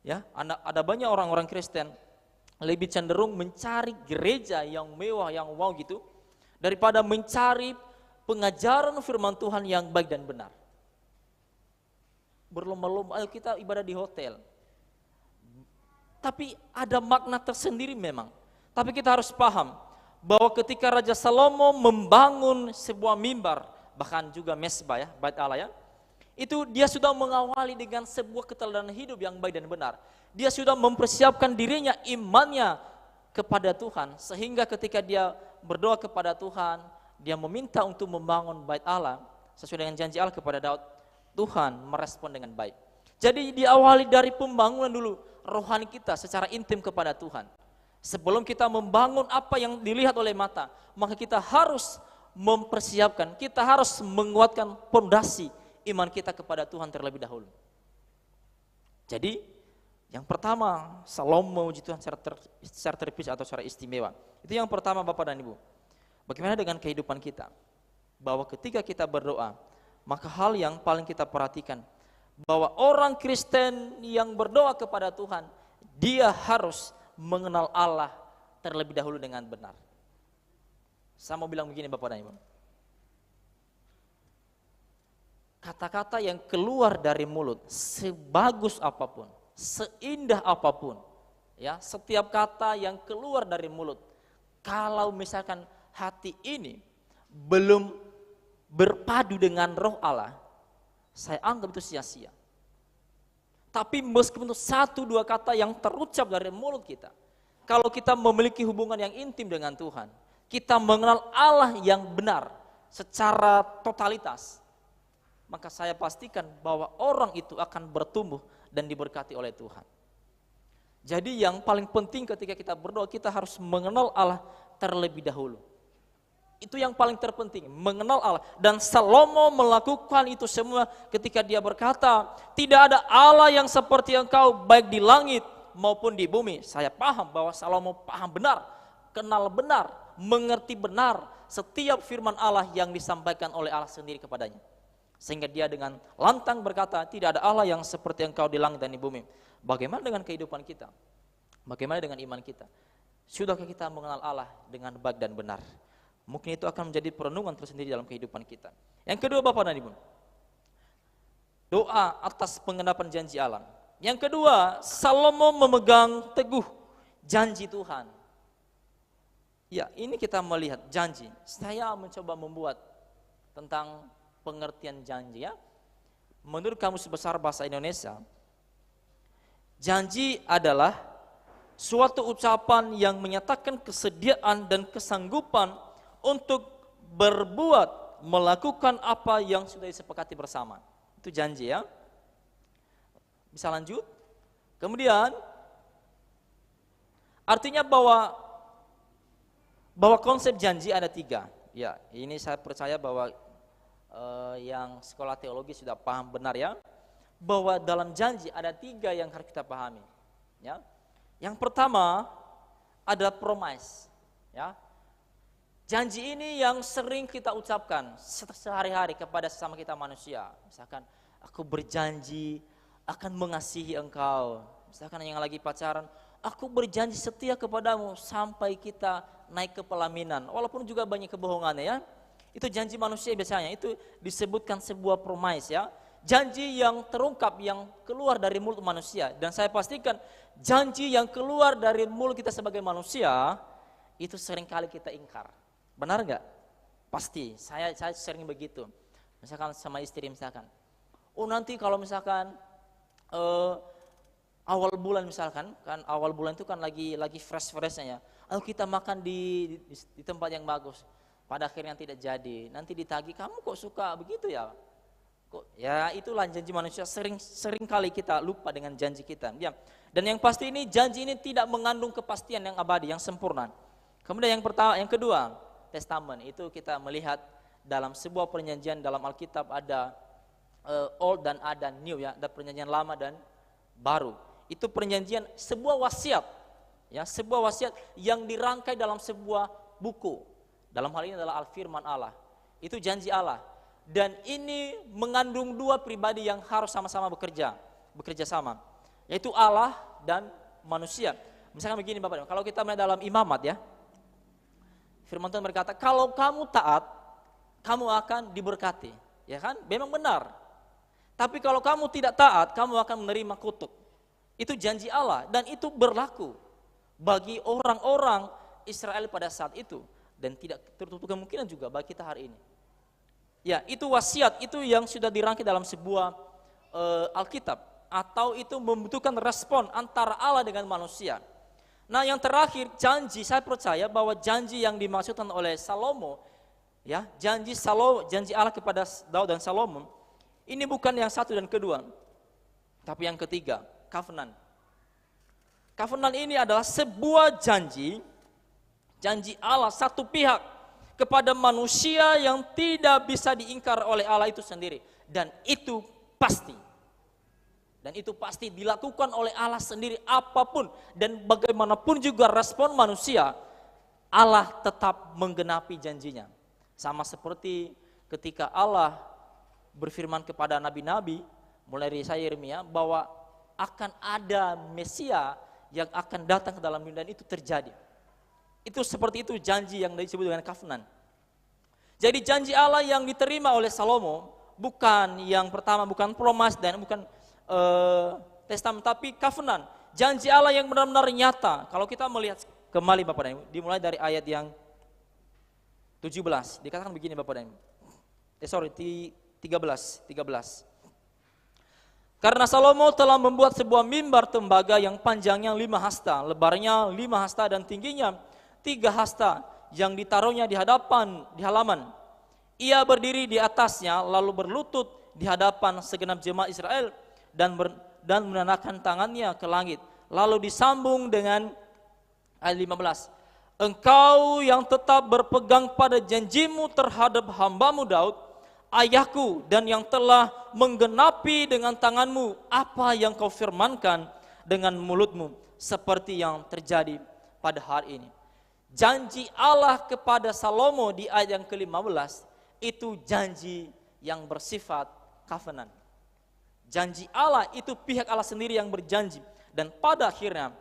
ya, ada banyak orang-orang Kristen lebih cenderung mencari gereja yang mewah, yang wow gitu, daripada mencari pengajaran firman Tuhan yang baik dan benar. Berlomba-lomba, ayo kita ibadah di hotel. Tapi ada makna tersendiri memang. Tapi kita harus paham bahwa ketika Raja Salomo membangun sebuah mimbar, bahkan juga mesbah ya, bait Allah ya, itu dia sudah mengawali dengan sebuah keteladanan hidup yang baik dan benar. Dia sudah mempersiapkan dirinya, imannya kepada Tuhan, sehingga ketika dia berdoa kepada Tuhan, dia meminta untuk membangun bait Allah sesuai dengan janji Allah kepada Daud, Tuhan merespon dengan baik. Jadi diawali dari pembangunan dulu rohani kita secara intim kepada Tuhan. Sebelum kita membangun apa yang dilihat oleh mata, maka kita harus mempersiapkan, kita harus menguatkan fondasi iman kita kepada Tuhan terlebih dahulu. Jadi yang pertama, Salomo memuji Tuhan secara terpilih atau secara istimewa. Itu yang pertama Bapak dan Ibu. Bagaimana dengan kehidupan kita? Bahwa ketika kita berdoa, maka hal yang paling kita perhatikan, bahwa orang Kristen yang berdoa kepada Tuhan, dia harus mengenal Allah terlebih dahulu dengan benar. Saya mau bilang begini Bapak dan Ibu, kata-kata yang keluar dari mulut, sebagus apapun, seindah apapun, ya, setiap kata yang keluar dari mulut, kalau misalkan hati ini belum berpadu dengan roh Allah, saya anggap itu sia-sia. Tapi meskipun itu satu dua kata yang terucap dari mulut kita, kalau kita memiliki hubungan yang intim dengan Tuhan, kita mengenal Allah yang benar secara totalitas, maka saya pastikan bahwa orang itu akan bertumbuh dan diberkati oleh Tuhan. Jadi yang paling penting ketika kita berdoa, kita harus mengenal Allah terlebih dahulu. Itu yang paling terpenting, mengenal Allah. Dan Salomo melakukan itu semua ketika dia berkata, tidak ada Allah yang seperti Engkau baik di langit maupun di bumi. Saya paham bahwa Salomo paham benar, kenal benar, mengerti benar setiap firman Allah yang disampaikan oleh Allah sendiri kepadanya. Sehingga dia dengan lantang berkata, tidak ada Allah yang seperti Engkau di langit dan di bumi. Bagaimana dengan kehidupan kita? Bagaimana dengan iman kita? Sudahkah kita mengenal Allah dengan baik dan benar? Mungkin itu akan menjadi perenungan tersendiri dalam kehidupan kita. Yang kedua, Bapak dan Ibu, doa atas pengenapan janji Allah. Yang kedua, Salomo memegang teguh janji Tuhan. Ya, ini kita melihat janji. Saya mencoba membuat tentang pengertian janji ya. Menurut Kamus Besar Bahasa Indonesia, janji adalah suatu ucapan yang menyatakan kesediaan dan kesanggupan untuk berbuat, melakukan apa yang sudah disepakati bersama. Itu janji ya. Bisa lanjut. Kemudian artinya bahwa konsep janji ada 3. Ya, ini saya percaya bahwa yang sekolah teologi sudah paham benar ya. Bahwa dalam janji ada 3 yang harus kita pahami. Ya. Yang pertama adalah promise. Ya. Janji ini yang sering kita ucapkan sehari-hari kepada sesama kita manusia. Misalkan, aku berjanji akan mengasihi engkau. Misalkan yang lagi pacaran, aku berjanji setia kepadamu sampai kita naik ke pelaminan. Walaupun juga banyak kebohongannya ya. Itu janji manusia biasanya, itu disebutkan sebuah promise ya. Janji yang terungkap, yang keluar dari mulut manusia. Dan saya pastikan janji yang keluar dari mulut kita sebagai manusia, itu seringkali kita ingkar. Benar enggak? Pasti, saya sering begitu. Misalkan sama istri misalkan, oh nanti kalau misalkan awal bulan misalkan, kan awal bulan itu kan lagi fresh-freshnya ya. Ayo kita makan di tempat yang bagus. Pada akhirnya tidak jadi. Nanti ditagih, kamu kok suka begitu ya? Ya itulah janji manusia, sering kali kita lupa dengan janji kita ya. Dan yang pasti ini janji ini tidak mengandung kepastian yang abadi, yang sempurna. Kemudian yang kedua, testament. Itu kita melihat dalam sebuah perjanjian dalam Alkitab ada old dan ada new ya, ada perjanjian lama dan baru. Itu perjanjian sebuah wasiat ya, sebuah wasiat yang dirangkai dalam sebuah buku. Dalam hal ini adalah Al-Firman Allah. Itu janji Allah. Dan ini mengandung 2 pribadi yang harus sama-sama bekerja sama, yaitu Allah dan manusia. Misalkan begini Bapak, kalau kita melihat dalam imamat ya, firman Tuhan berkata, kalau kamu taat, kamu akan diberkati, ya kan? Memang benar. Tapi kalau kamu tidak taat, kamu akan menerima kutuk. Itu janji Allah dan itu berlaku bagi orang-orang Israel pada saat itu dan tidak tertutup kemungkinan juga bagi kita hari ini. Ya, itu wasiat, itu yang sudah dirangkai dalam sebuah Alkitab, atau itu membutuhkan respon antara Allah dengan manusia. Nah, yang terakhir janji, saya percaya bahwa janji yang dimaksudkan oleh Salomo, ya, janji Allah kepada Daud dan Salomo, ini bukan yang satu dan kedua, tapi yang ketiga, covenant. Covenant ini adalah sebuah janji Allah satu pihak kepada manusia yang tidak bisa diingkar oleh Allah itu sendiri. Dan itu pasti. Dan itu pasti dilakukan oleh Allah sendiri apapun. Dan bagaimanapun juga respon manusia, Allah tetap menggenapi janjinya. Sama seperti ketika Allah berfirman kepada nabi-nabi, mulai dari Yeremia, bahwa akan ada Mesia yang akan datang ke dalam dunia dan itu terjadi. Itu seperti itu janji yang disebut dengan covenant. Jadi janji Allah yang diterima oleh Salomo bukan yang pertama, bukan promise dan bukan testament, tapi covenant. Janji Allah yang benar-benar nyata. Kalau kita melihat kembali Bapak dan Ibu, dimulai dari ayat yang 17, dikatakan begini Bapak dan Ibu. 13. Karena Salomo telah membuat sebuah mimbar tembaga yang panjangnya 5 hasta, lebarnya 5 hasta dan tingginya 3 hasta, yang ditaruhnya di halaman. Ia berdiri di atasnya lalu berlutut di hadapan segenap jemaat Israel dan menandakan tangannya ke langit. Lalu disambung dengan ayat 15. Engkau yang tetap berpegang pada janjimu terhadap hambamu Daud, ayahku, dan yang telah menggenapi dengan tanganmu apa yang kau firmankan dengan mulutmu, seperti yang terjadi pada hari ini. Janji Allah kepada Salomo di ayat yang ke-15 itu janji yang bersifat covenant. Janji Allah itu pihak Allah sendiri yang berjanji, dan pada akhirnya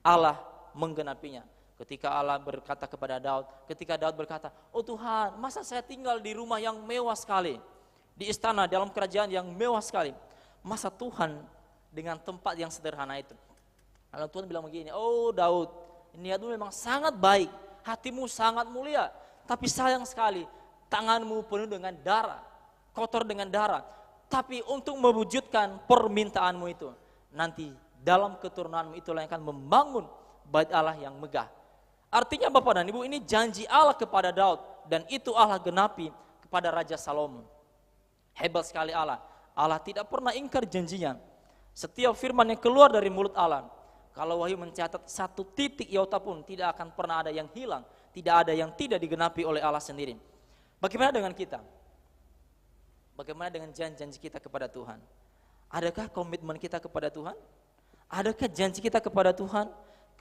Allah menggenapinya. Ketika Allah berkata kepada Daud, ketika Daud berkata, oh Tuhan, masa saya tinggal di rumah yang mewah sekali, di istana dalam kerajaan yang mewah sekali, masa Tuhan dengan tempat yang sederhana itu? Lalu Tuhan bilang begini, oh Daud, niatmu memang sangat baik, hatimu sangat mulia, tapi sayang sekali tanganmu penuh dengan darah, kotor dengan darah. Tapi untuk mewujudkan permintaanmu itu, nanti dalam keturunanmu itulah yang akan membangun bait Allah yang megah. Artinya Bapak dan Ibu, ini janji Allah kepada Daud, dan itu Allah genapi kepada Raja Salomo. Hebat sekali Allah. Allah tidak pernah ingkar janjinya. Setiap firman yang keluar dari mulut Allah, kalau Wahyu mencatat satu titik iota pun tidak akan pernah ada yang hilang, tidak ada yang tidak digenapi oleh Allah sendiri. Bagaimana dengan kita? Bagaimana dengan janji kita kepada Tuhan? Adakah komitmen kita kepada Tuhan? Adakah janji kita kepada Tuhan?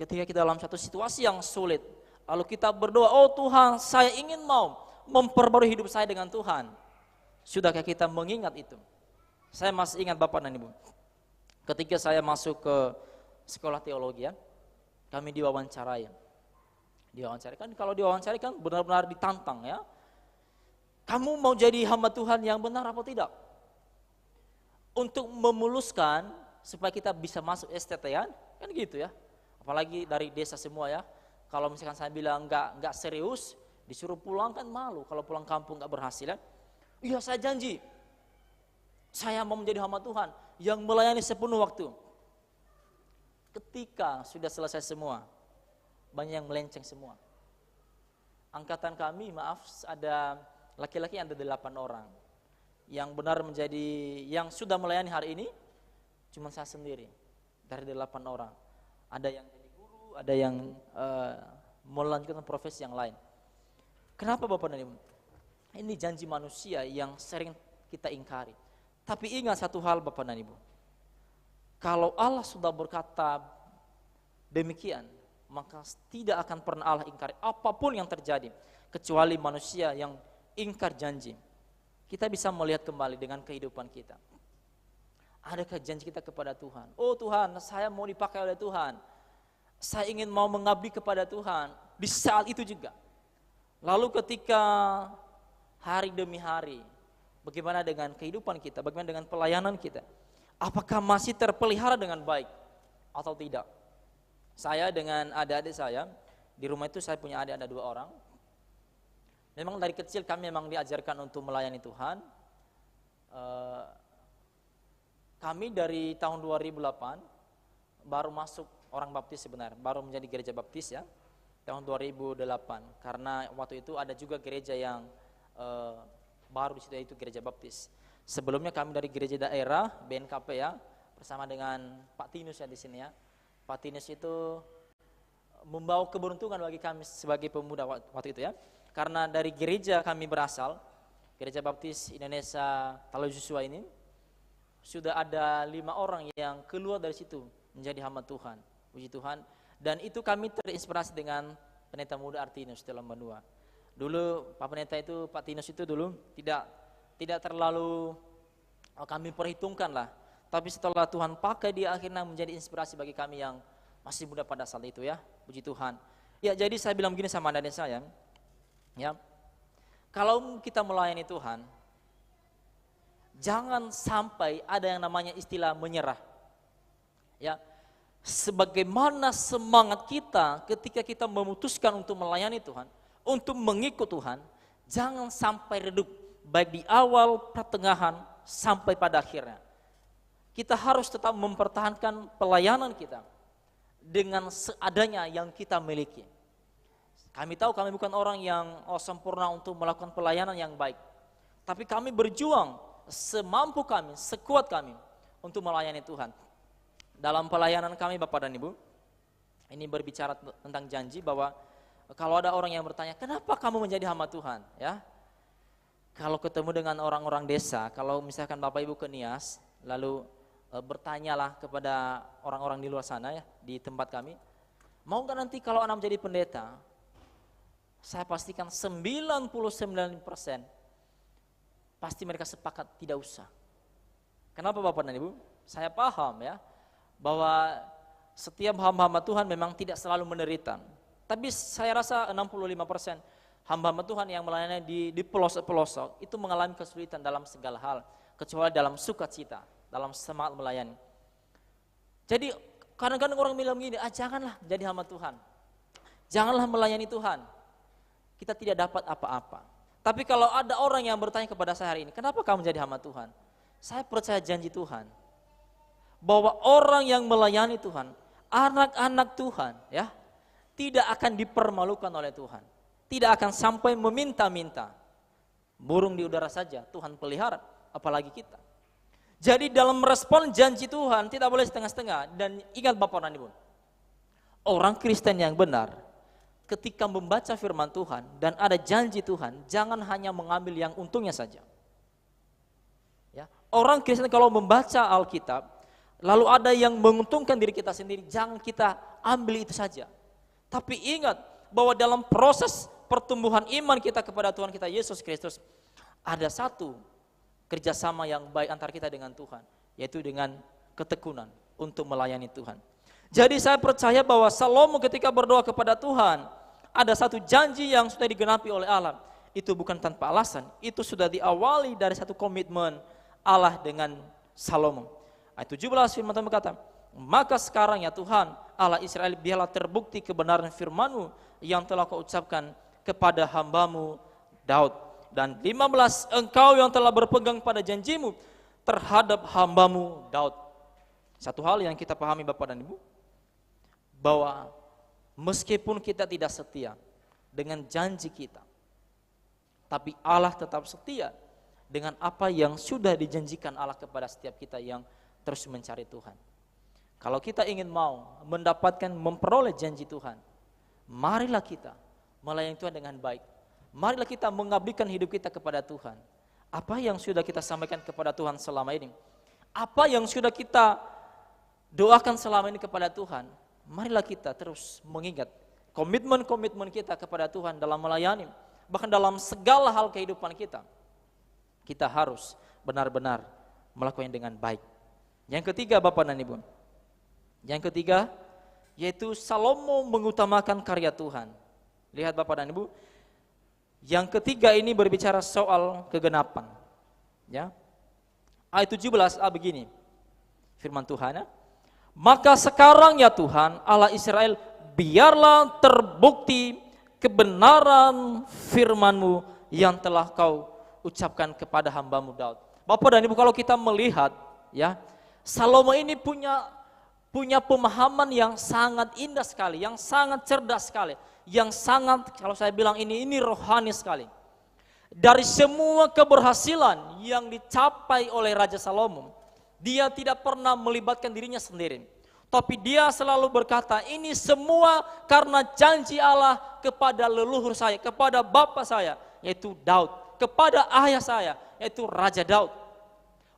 Ketika kita dalam satu situasi yang sulit, lalu kita berdoa, oh Tuhan, saya ingin mau memperbarui hidup saya dengan Tuhan. Sudahkah kita mengingat itu? Saya masih ingat Bapak dan Ibu, ketika saya masuk ke sekolah teologi, ya, kami diwawancarai. Kan kalau diwawancarai kan benar-benar ditantang, ya. Kamu mau jadi hamba Tuhan yang benar apa tidak? Untuk memuluskan supaya kita bisa masuk STT, kan gitu ya. Apalagi dari desa semua, ya. Kalau misalkan saya bilang enggak serius, disuruh pulang kan malu. Kalau pulang kampung enggak berhasil, ya. Iya, saya janji, saya mau menjadi hamba Tuhan yang melayani sepenuh waktu. Ketika sudah selesai semua, banyak yang melenceng semua. Angkatan kami, maaf, ada laki-laki ada 8 orang. Yang benar menjadi, yang sudah melayani hari ini, cuma saya sendiri dari 8 orang. Ada yang jadi guru, ada yang melanjutkan profesi yang lain. Kenapa Bapak dan Ibu? Ini janji manusia yang sering kita ingkari. Tapi ingat satu hal Bapak dan Ibu, kalau Allah sudah berkata demikian, maka tidak akan pernah Allah ingkari apapun yang terjadi, kecuali manusia yang ingkar janji. Kita bisa melihat kembali dengan kehidupan kita. Adakah janji kita kepada Tuhan? Oh Tuhan, saya mau dipakai oleh Tuhan. Saya ingin mau mengabdi kepada Tuhan di saat itu juga. Lalu ketika hari demi hari, bagaimana dengan kehidupan kita? Bagaimana dengan pelayanan kita? Apakah masih terpelihara dengan baik atau tidak? Saya dengan adik-adik saya, di rumah itu saya punya adik ada 2 orang. Memang dari kecil kami memang diajarkan untuk melayani Tuhan. Kami dari tahun 2008 baru masuk orang baptis sebenarnya, baru menjadi gereja baptis, ya, tahun 2008. Karena waktu itu ada juga gereja yang baru di situ, yaitu gereja baptis. Sebelumnya kami dari gereja daerah BNKP, ya, bersama dengan Pak Tinus, ya, di sini, ya. Pak Tinus itu membawa keberuntungan bagi kami sebagai pemuda waktu itu, ya. Karena dari gereja kami berasal, Gereja Baptis Indonesia Talojusua ini, sudah ada 5 orang yang keluar dari situ menjadi hamba Tuhan. Puji Tuhan. Dan itu kami terinspirasi dengan pendeta muda Artinus dalam Benua. Dulu Pak Pendeta itu, Pak Tinus itu dulu tidak terlalu kami perhitungkan lah. Tapi setelah Tuhan pakai, dia akhirnya menjadi inspirasi bagi kami yang masih muda pada saat itu, ya. Puji Tuhan. Ya, jadi saya bilang begini sama adik saya, ya. Kalau kita melayani Tuhan, jangan sampai ada yang namanya istilah menyerah. Ya. Sebagaimana semangat kita ketika kita memutuskan untuk melayani Tuhan, untuk mengikut Tuhan, jangan sampai redup baik di awal, pertengahan, sampai pada akhirnya. Kita harus tetap mempertahankan pelayanan kita dengan seadanya yang kita miliki. Kami tahu kami bukan orang yang sempurna untuk melakukan pelayanan yang baik, tapi kami berjuang semampu kami, sekuat kami untuk melayani Tuhan. Dalam pelayanan kami Bapak dan Ibu, ini berbicara tentang janji bahwa kalau ada orang yang bertanya, kenapa kamu menjadi hamba Tuhan? Ya, kalau ketemu dengan orang-orang desa, kalau misalkan Bapak Ibu ke Nias, lalu bertanyalah kepada orang-orang di luar sana ya, di tempat kami, mau nggak nanti kalau anak menjadi pendeta? Saya pastikan 99% pasti mereka sepakat tidak usah. Kenapa Bapak dan Ibu? Saya paham ya, bahwa setiap hamba-hamba Tuhan memang tidak selalu menderita. Tapi saya rasa 65% hamba-hamba Tuhan yang melayani di pelosok-pelosok itu mengalami kesulitan dalam segala hal, kecuali dalam sukacita, dalam semangat melayani. Jadi kadang-kadang orang bilang gini, janganlah jadi hamba Tuhan, janganlah melayani Tuhan, kita tidak dapat apa-apa. Tapi kalau ada orang yang bertanya kepada saya hari ini, kenapa kamu jadi hamba Tuhan? Saya percaya janji Tuhan, bahwa orang yang melayani Tuhan, anak-anak Tuhan ya, tidak akan dipermalukan oleh Tuhan, tidak akan sampai meminta-minta. Burung di udara saja Tuhan pelihara, apalagi kita. Jadi dalam merespon janji Tuhan tidak boleh setengah-setengah. Dan ingat Bapak dan Ibu, orang Kristen yang benar ketika membaca firman Tuhan dan ada janji Tuhan, jangan hanya mengambil yang untungnya saja. Ya, orang Kristen kalau membaca Alkitab lalu ada yang menguntungkan diri kita sendiri, jangan kita ambil itu saja. Tapi ingat bahwa dalam proses pertumbuhan iman kita kepada Tuhan kita Yesus Kristus, ada satu kerjasama yang baik antara kita dengan Tuhan, yaitu dengan ketekunan untuk melayani Tuhan. Jadi saya percaya bahwa Salomo ketika berdoa kepada Tuhan, ada satu janji yang sudah digenapi oleh Allah. Itu bukan tanpa alasan, itu sudah diawali dari satu komitmen Allah dengan Salomo. Ayat 17 firman Tuhan berkata, maka sekarang ya Tuhan Allah Israel, biarlah terbukti kebenaran firman-Mu yang telah Kau ucapkan kepada hamba-Mu Daud. Dan 15, Engkau yang telah berpegang pada janji-Mu terhadap hamba-Mu Daud. Satu hal yang kita pahami Bapak dan Ibu, bahwa meskipun kita tidak setia dengan janji kita, tapi Allah tetap setia dengan apa yang sudah dijanjikan Allah kepada setiap kita yang terus mencari Tuhan. Kalau kita ingin mau mendapatkan, memperoleh janji Tuhan, marilah kita melayani Tuhan dengan baik. Marilah kita mengabdikan hidup kita kepada Tuhan. Apa yang sudah kita sampaikan kepada Tuhan selama ini, apa yang sudah kita doakan selama ini kepada Tuhan, marilah kita terus mengingat komitmen-komitmen kita kepada Tuhan dalam melayani, bahkan dalam segala hal kehidupan kita. Kita harus benar-benar melakukannya dengan baik. Yang ketiga Bapak dan Ibu, yang ketiga yaitu Salomo mengutamakan karya Tuhan. Lihat Bapak dan Ibu, yang ketiga ini berbicara soal kegenapan. Ya, ayat 17a begini, firman Tuhan ya, maka sekarang ya Tuhan Allah Israel, biarlah terbukti kebenaran firman-Mu yang telah Kau ucapkan kepada hamba-Mu Daud. Bapak dan Ibu, kalau kita melihat ya, Salomo ini punya pemahaman yang sangat indah sekali, yang sangat cerdas sekali, yang sangat, kalau saya bilang ini rohani sekali. Dari semua keberhasilan yang dicapai oleh Raja Salomo, dia tidak pernah melibatkan dirinya sendiri, tapi dia selalu berkata, ini semua karena janji Allah kepada leluhur saya, kepada bapa saya, yaitu Daud, kepada ayah saya, yaitu Raja Daud.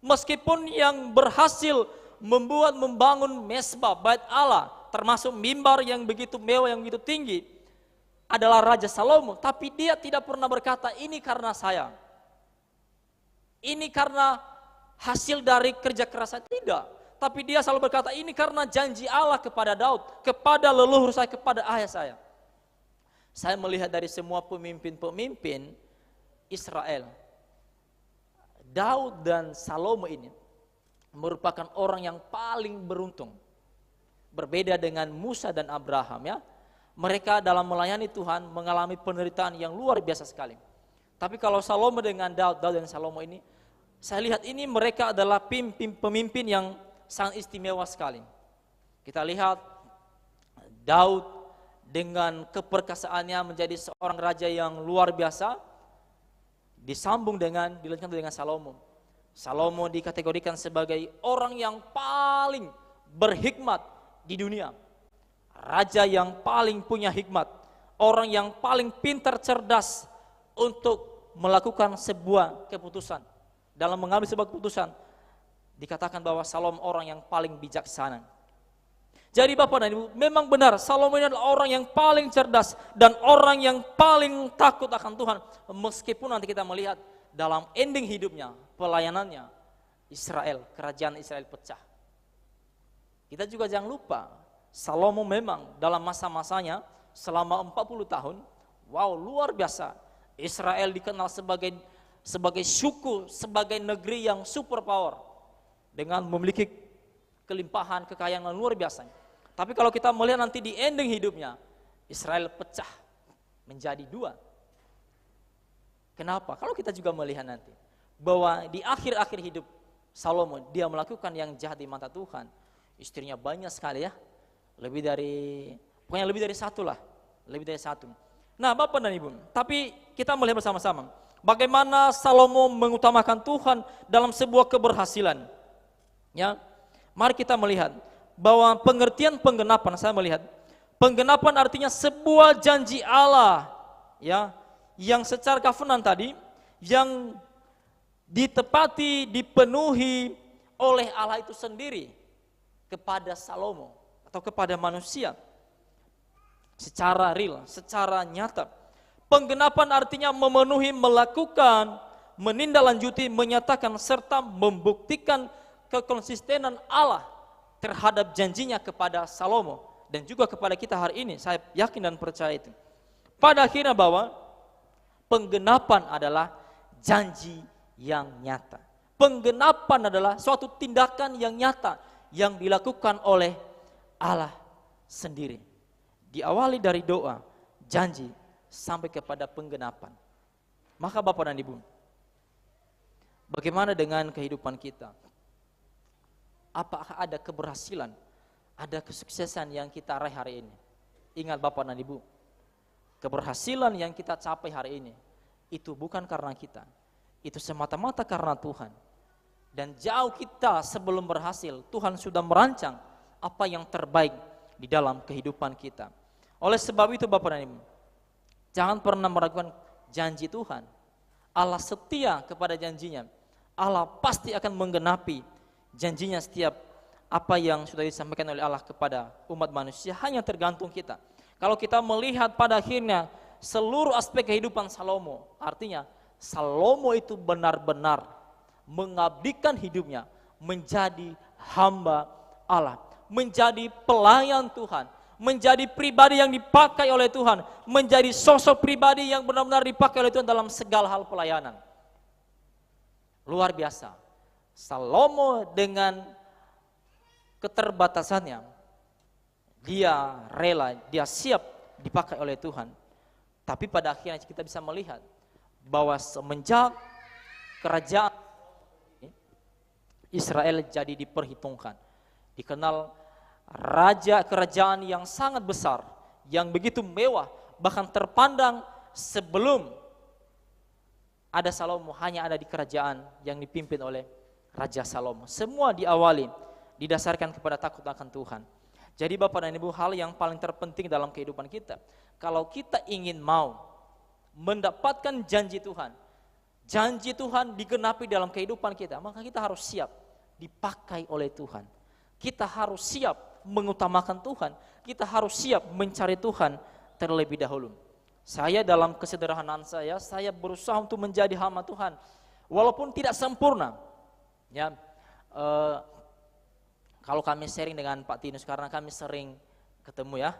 Meskipun yang berhasil membangun mesbah bait Allah, termasuk mimbar yang begitu mewah, yang begitu tinggi, adalah Raja Salomo, tapi dia tidak pernah berkata ini karena saya, ini karena hasil dari kerja keras saya, tidak. Tapi dia selalu berkata ini karena janji Allah kepada Daud, kepada leluhur saya, kepada ayah saya. Saya melihat dari semua pemimpin-pemimpin Israel, Daud dan Salomo ini merupakan orang yang paling beruntung. Berbeda dengan Musa dan Abraham ya. Mereka dalam melayani Tuhan mengalami penderitaan yang luar biasa sekali. Tapi kalau Salomo dengan Daud dan Salomo ini, saya lihat ini mereka adalah pemimpin yang sangat istimewa sekali. Kita lihat Daud dengan keperkasaannya menjadi seorang raja yang luar biasa, dilanjutkan dengan Salomo. Salomo dikategorikan sebagai orang yang paling berhikmat di dunia. Raja yang paling punya hikmat, orang yang paling pintar cerdas untuk melakukan sebuah keputusan. Dalam mengambil sebuah keputusan, dikatakan bahwa Salomo orang yang paling bijaksana. Jadi Bapak dan Ibu, memang benar Salomo ini adalah orang yang paling cerdas dan orang yang paling takut akan Tuhan. Meskipun nanti kita melihat dalam ending hidupnya, pelayanannya, Israel, kerajaan Israel pecah. Kita juga jangan lupa, Salomo memang dalam masa-masanya selama 40 tahun, wow luar biasa. Israel dikenal sebagai suku, sebagai negeri yang super power dengan memiliki kelimpahan, kekayaan yang luar biasa. Tapi kalau kita melihat nanti di ending hidupnya, Israel pecah menjadi dua. Kenapa? Kalau kita juga melihat nanti bahwa di akhir-akhir hidup Salomo, dia melakukan yang jahat di mata Tuhan. Istrinya banyak sekali ya, pokoknya lebih dari satu lah, lebih dari satu. Nah Bapak dan Ibu, tapi kita melihat bersama-sama bagaimana Salomo mengutamakan Tuhan dalam sebuah keberhasilan. Ya, mari kita melihat bahwa pengertian penggenapan, saya melihat penggenapan artinya sebuah janji Allah, ya, yang secara covenant tadi, yang ditepati, dipenuhi oleh Allah itu sendiri kepada Salomo atau kepada manusia secara real, secara nyata. Penggenapan artinya memenuhi, melakukan, menindaklanjuti, menyatakan serta membuktikan kekonsistenan Allah terhadap janjinya kepada Salomo dan juga kepada kita hari ini. Saya yakin dan percaya itu. Pada akhirnya bahwa penggenapan adalah janji yang nyata. Penggenapan adalah suatu tindakan yang nyata yang dilakukan oleh Allah sendiri. Diawali dari doa, janji, sampai kepada penggenapan. Maka Bapak dan Ibu, bagaimana dengan kehidupan kita? Apakah ada keberhasilan, ada kesuksesan yang kita raih hari ini? Ingat Bapak dan Ibu, keberhasilan yang kita capai hari ini, itu bukan karena kita, itu semata-mata karena Tuhan. Dan jauh kita sebelum berhasil, Tuhan sudah merancang apa yang terbaik di dalam kehidupan kita. Oleh sebab itu Bapak dan Ibu, jangan pernah meragukan janji Tuhan. Allah setia kepada janjinya. Allah pasti akan menggenapi janjinya setiap apa yang sudah disampaikan oleh Allah kepada umat manusia, hanya tergantung kita. Kalau kita melihat pada akhirnya seluruh aspek kehidupan Salomo, artinya Salomo itu benar-benar mengabdikan hidupnya menjadi hamba Allah, menjadi pelayan Tuhan, menjadi pribadi yang dipakai oleh Tuhan, menjadi sosok pribadi yang benar-benar dipakai oleh Tuhan dalam segala hal pelayanan. Luar biasa. Salomo dengan keterbatasannya, dia rela, dia siap dipakai oleh Tuhan. Tapi pada akhirnya kita bisa melihat bahwa semenjak kerajaan Israel jadi diperhitungkan, dikenal raja kerajaan yang sangat besar, yang begitu mewah, bahkan terpandang sebelum ada Salomo hanya ada di kerajaan yang dipimpin oleh Raja Salomo. Semua diawali, didasarkan kepada takut akan Tuhan. Jadi Bapak dan Ibu, hal yang paling terpenting dalam kehidupan kita, kalau kita ingin mau mendapatkan janji Tuhan digenapi dalam kehidupan kita, maka kita harus siap dipakai oleh Tuhan. Kita harus siap mengutamakan Tuhan, kita harus siap mencari Tuhan terlebih dahulu. Saya dalam kesederhanaan saya berusaha untuk menjadi hamba Tuhan, walaupun tidak sempurna. Ya, kalau kami sharing dengan Pak Tinus, karena kami sering ketemu ya.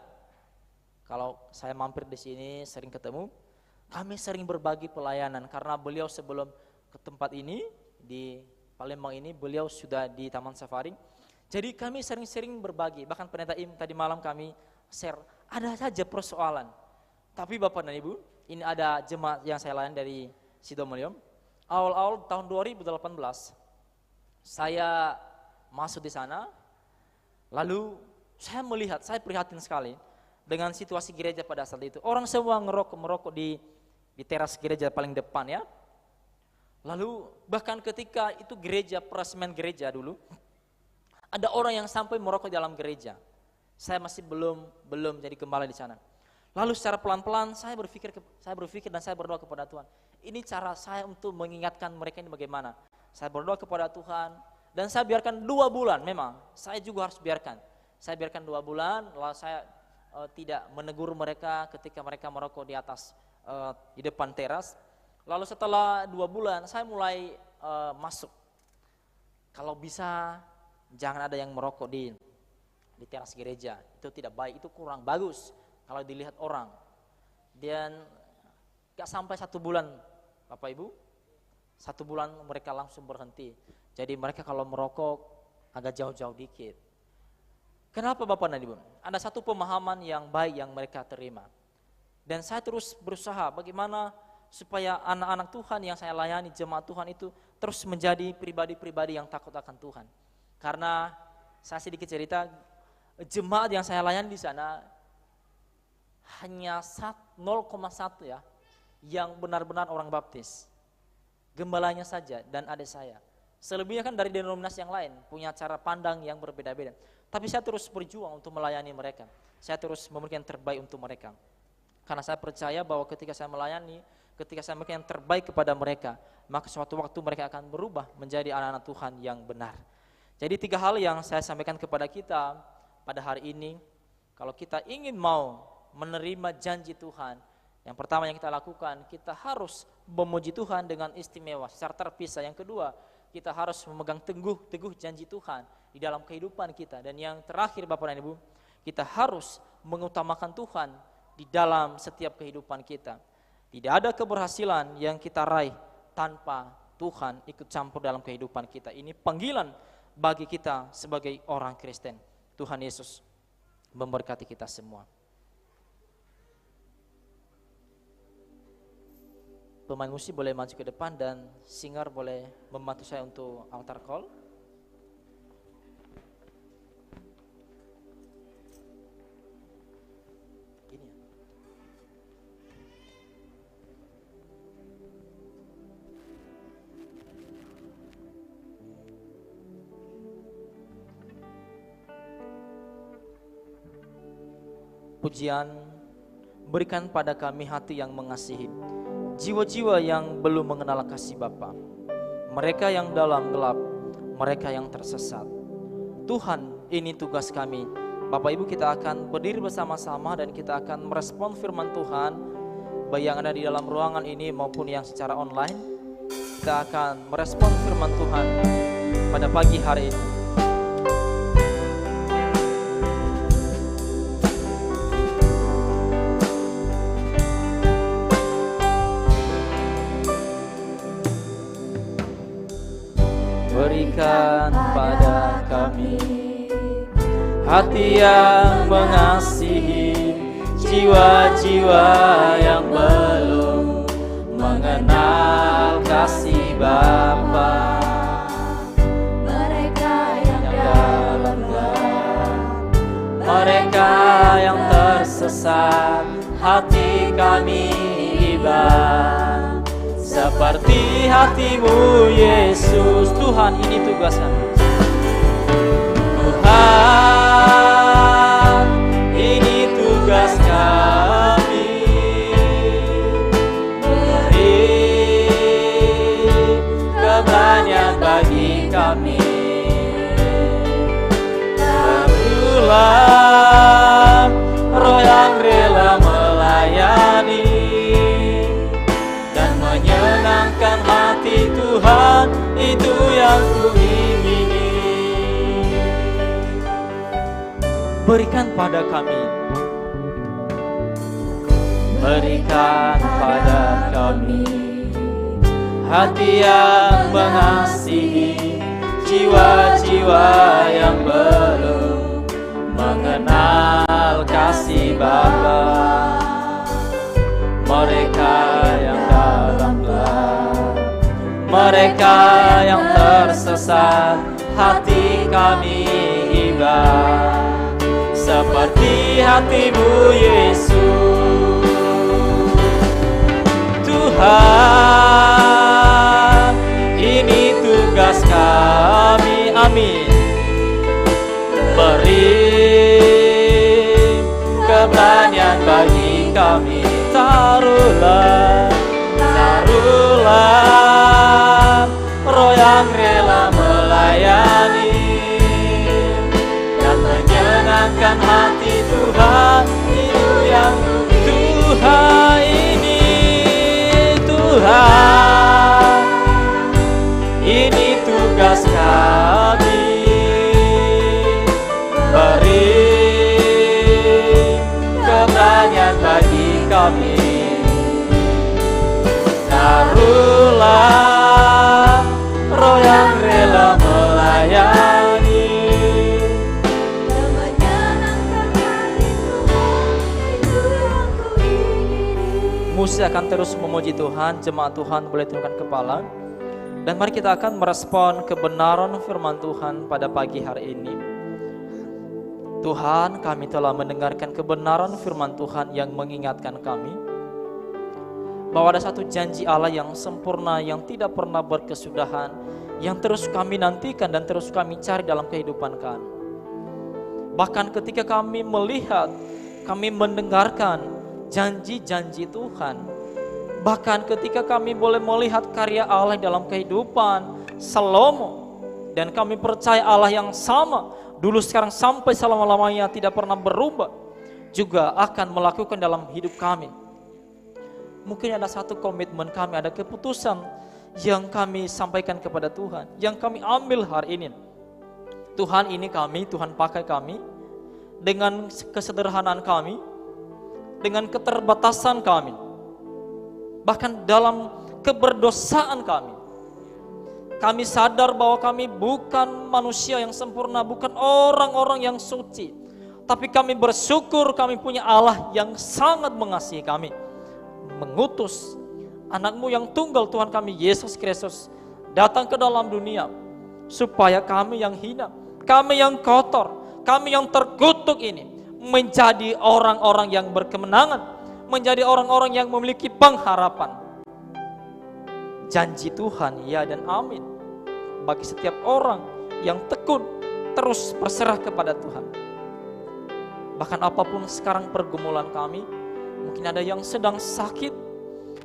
Kalau saya mampir di sini sering ketemu, kami sering berbagi pelayanan karena beliau sebelum ke tempat ini di Palembang ini, beliau sudah di Taman Safari. Jadi kami sering-sering berbagi. Bahkan pendeta Im tadi malam kami share, ada saja persoalan. Tapi Bapak dan Ibu, ini ada jemaat yang saya layani dari Sidomulyo. Awal-awal tahun 2018, saya masuk di sana, lalu saya melihat, saya prihatin sekali dengan situasi gereja pada saat itu. Orang semua merokok di teras gereja paling depan ya. Lalu bahkan ketika itu gereja, peresmian gereja dulu, ada orang yang sampai merokok di dalam gereja. Saya masih belum jadi gembala di sana. Lalu secara pelan-pelan saya berpikir dan saya berdoa kepada Tuhan. Ini cara saya untuk mengingatkan mereka ini bagaimana. Saya berdoa kepada Tuhan dan saya biarkan 2 bulan, memang saya juga harus biarkan. Saya biarkan 2 bulan, lalu saya tidak menegur mereka ketika mereka merokok di atas, di depan teras. Lalu setelah 2 bulan saya mulai masuk. Kalau bisa jangan ada yang merokok di teras gereja, itu tidak baik, itu kurang bagus kalau dilihat orang. Dan gak sampai 1 bulan Bapak Ibu, 1 bulan mereka langsung berhenti. Jadi mereka kalau merokok agak jauh-jauh dikit. Kenapa Bapak dan Ibu? Ada satu pemahaman yang baik yang mereka terima. Dan saya terus berusaha bagaimana supaya anak-anak Tuhan yang saya layani, jemaat Tuhan itu terus menjadi pribadi-pribadi yang takut akan Tuhan. Karena saya sedikit cerita, jemaat yang saya layani di sana hanya 0,1 ya yang benar-benar orang baptis. Gembalanya saja dan adik saya. Selebihnya kan dari denominasi yang lain, punya cara pandang yang berbeda-beda. Tapi saya terus berjuang untuk melayani mereka. Saya terus memberikan yang terbaik untuk mereka. Karena saya percaya bahwa ketika saya melayani, ketika saya memberikan yang terbaik kepada mereka, maka suatu waktu mereka akan berubah menjadi anak-anak Tuhan yang benar. Jadi 3 hal yang saya sampaikan kepada kita pada hari ini, kalau kita ingin mau menerima janji Tuhan, yang pertama yang kita lakukan, kita harus memuji Tuhan dengan istimewa, secara terpisah. Yang kedua, kita harus memegang teguh janji Tuhan di dalam kehidupan kita. Dan yang terakhir Bapak dan Ibu, kita harus mengutamakan Tuhan di dalam setiap kehidupan kita. Tidak ada keberhasilan yang kita raih tanpa Tuhan ikut campur dalam kehidupan kita. Ini panggilan bagi kita sebagai orang Kristen. Tuhan Yesus memberkati kita semua. Pemain musik boleh maju ke depan dan singer boleh membantu saya untuk altar call. Gini ya. Pujian, berikan pada kami hati yang mengasihi, jiwa-jiwa yang belum mengenal kasih Bapa, mereka yang dalam gelap, mereka yang tersesat. Tuhan, ini tugas kami. Bapak Ibu, kita akan berdiri bersama-sama dan kita akan merespon firman Tuhan, baik yang ada di dalam ruangan ini maupun yang secara online. Kita akan merespon firman Tuhan pada pagi hari ini. Berikan pada kami hati yang mengasihi, jiwa-jiwa yang belum mengenal kasih Bapa, mereka yang dalam gelap, mereka yang tersesat. Hati kami iba seperti hati-Mu Yesus. Tuhan, ini tugas kami. Tuhan, ini tugas kami. Beri kebanyakan bagi kami. Terulah roh yang rela melayani dan menyenangkan hati Tuhan, itu yang kuingini. Berikan pada kami, berikan pada kami hati yang mengasihi, jiwa-jiwa yang belum mengenal kasih Bapa, mereka yang dalam gelap, mereka yang tersesat. Hati kami iba seperti hati-Mu Yesus. Tuhan, keberanian bagi kami. Taruhlah roh yang rela melayani dan menyenangkan hati Tuhan. Itu yang Tuhan ini, Tuhan ini tugas kami. Beri keberanian bagi kami. Taruhlah roh yang rela melayani dan menyenangkan hati Tuhan. Itu yang ku ingini. Musi akan terus memuji Tuhan. Jemaat Tuhan boleh tundukkan kepala. Dan mari kita akan merespon kebenaran firman Tuhan pada pagi hari ini. Tuhan, kami telah mendengarkan kebenaran firman Tuhan yang mengingatkan kami bahwa ada satu janji Allah yang sempurna, yang tidak pernah berkesudahan, yang terus kami nantikan dan terus kami cari dalam kehidupan kami. Bahkan ketika kami melihat, kami mendengarkan janji-janji Tuhan, bahkan ketika kami boleh melihat karya Allah dalam kehidupan Salomo, dan kami percaya Allah yang sama dulu, sekarang, sampai selama-lamanya tidak pernah berubah, juga akan melakukan dalam hidup kami. Mungkin ada satu komitmen kami, ada keputusan yang kami sampaikan kepada Tuhan, yang kami ambil hari ini. Tuhan, ini kami, Tuhan pakai kami dengan kesederhanaan kami, dengan keterbatasan kami, bahkan dalam keberdosaan kami. Kami sadar bahwa kami bukan manusia yang sempurna, bukan orang-orang yang suci, tapi kami bersyukur kami punya Allah yang sangat mengasihi kami, mengutus anak-Mu yang tunggal, Tuhan kami Yesus Kristus, datang ke dalam dunia supaya kami yang hina, kami yang kotor, kami yang terkutuk ini menjadi orang-orang yang berkemenangan, menjadi orang-orang yang memiliki pengharapan. Janji Tuhan ya dan amin bagi setiap orang yang tekun terus berserah kepada Tuhan. Bahkan apapun sekarang pergumulan kami, mungkin ada yang sedang sakit,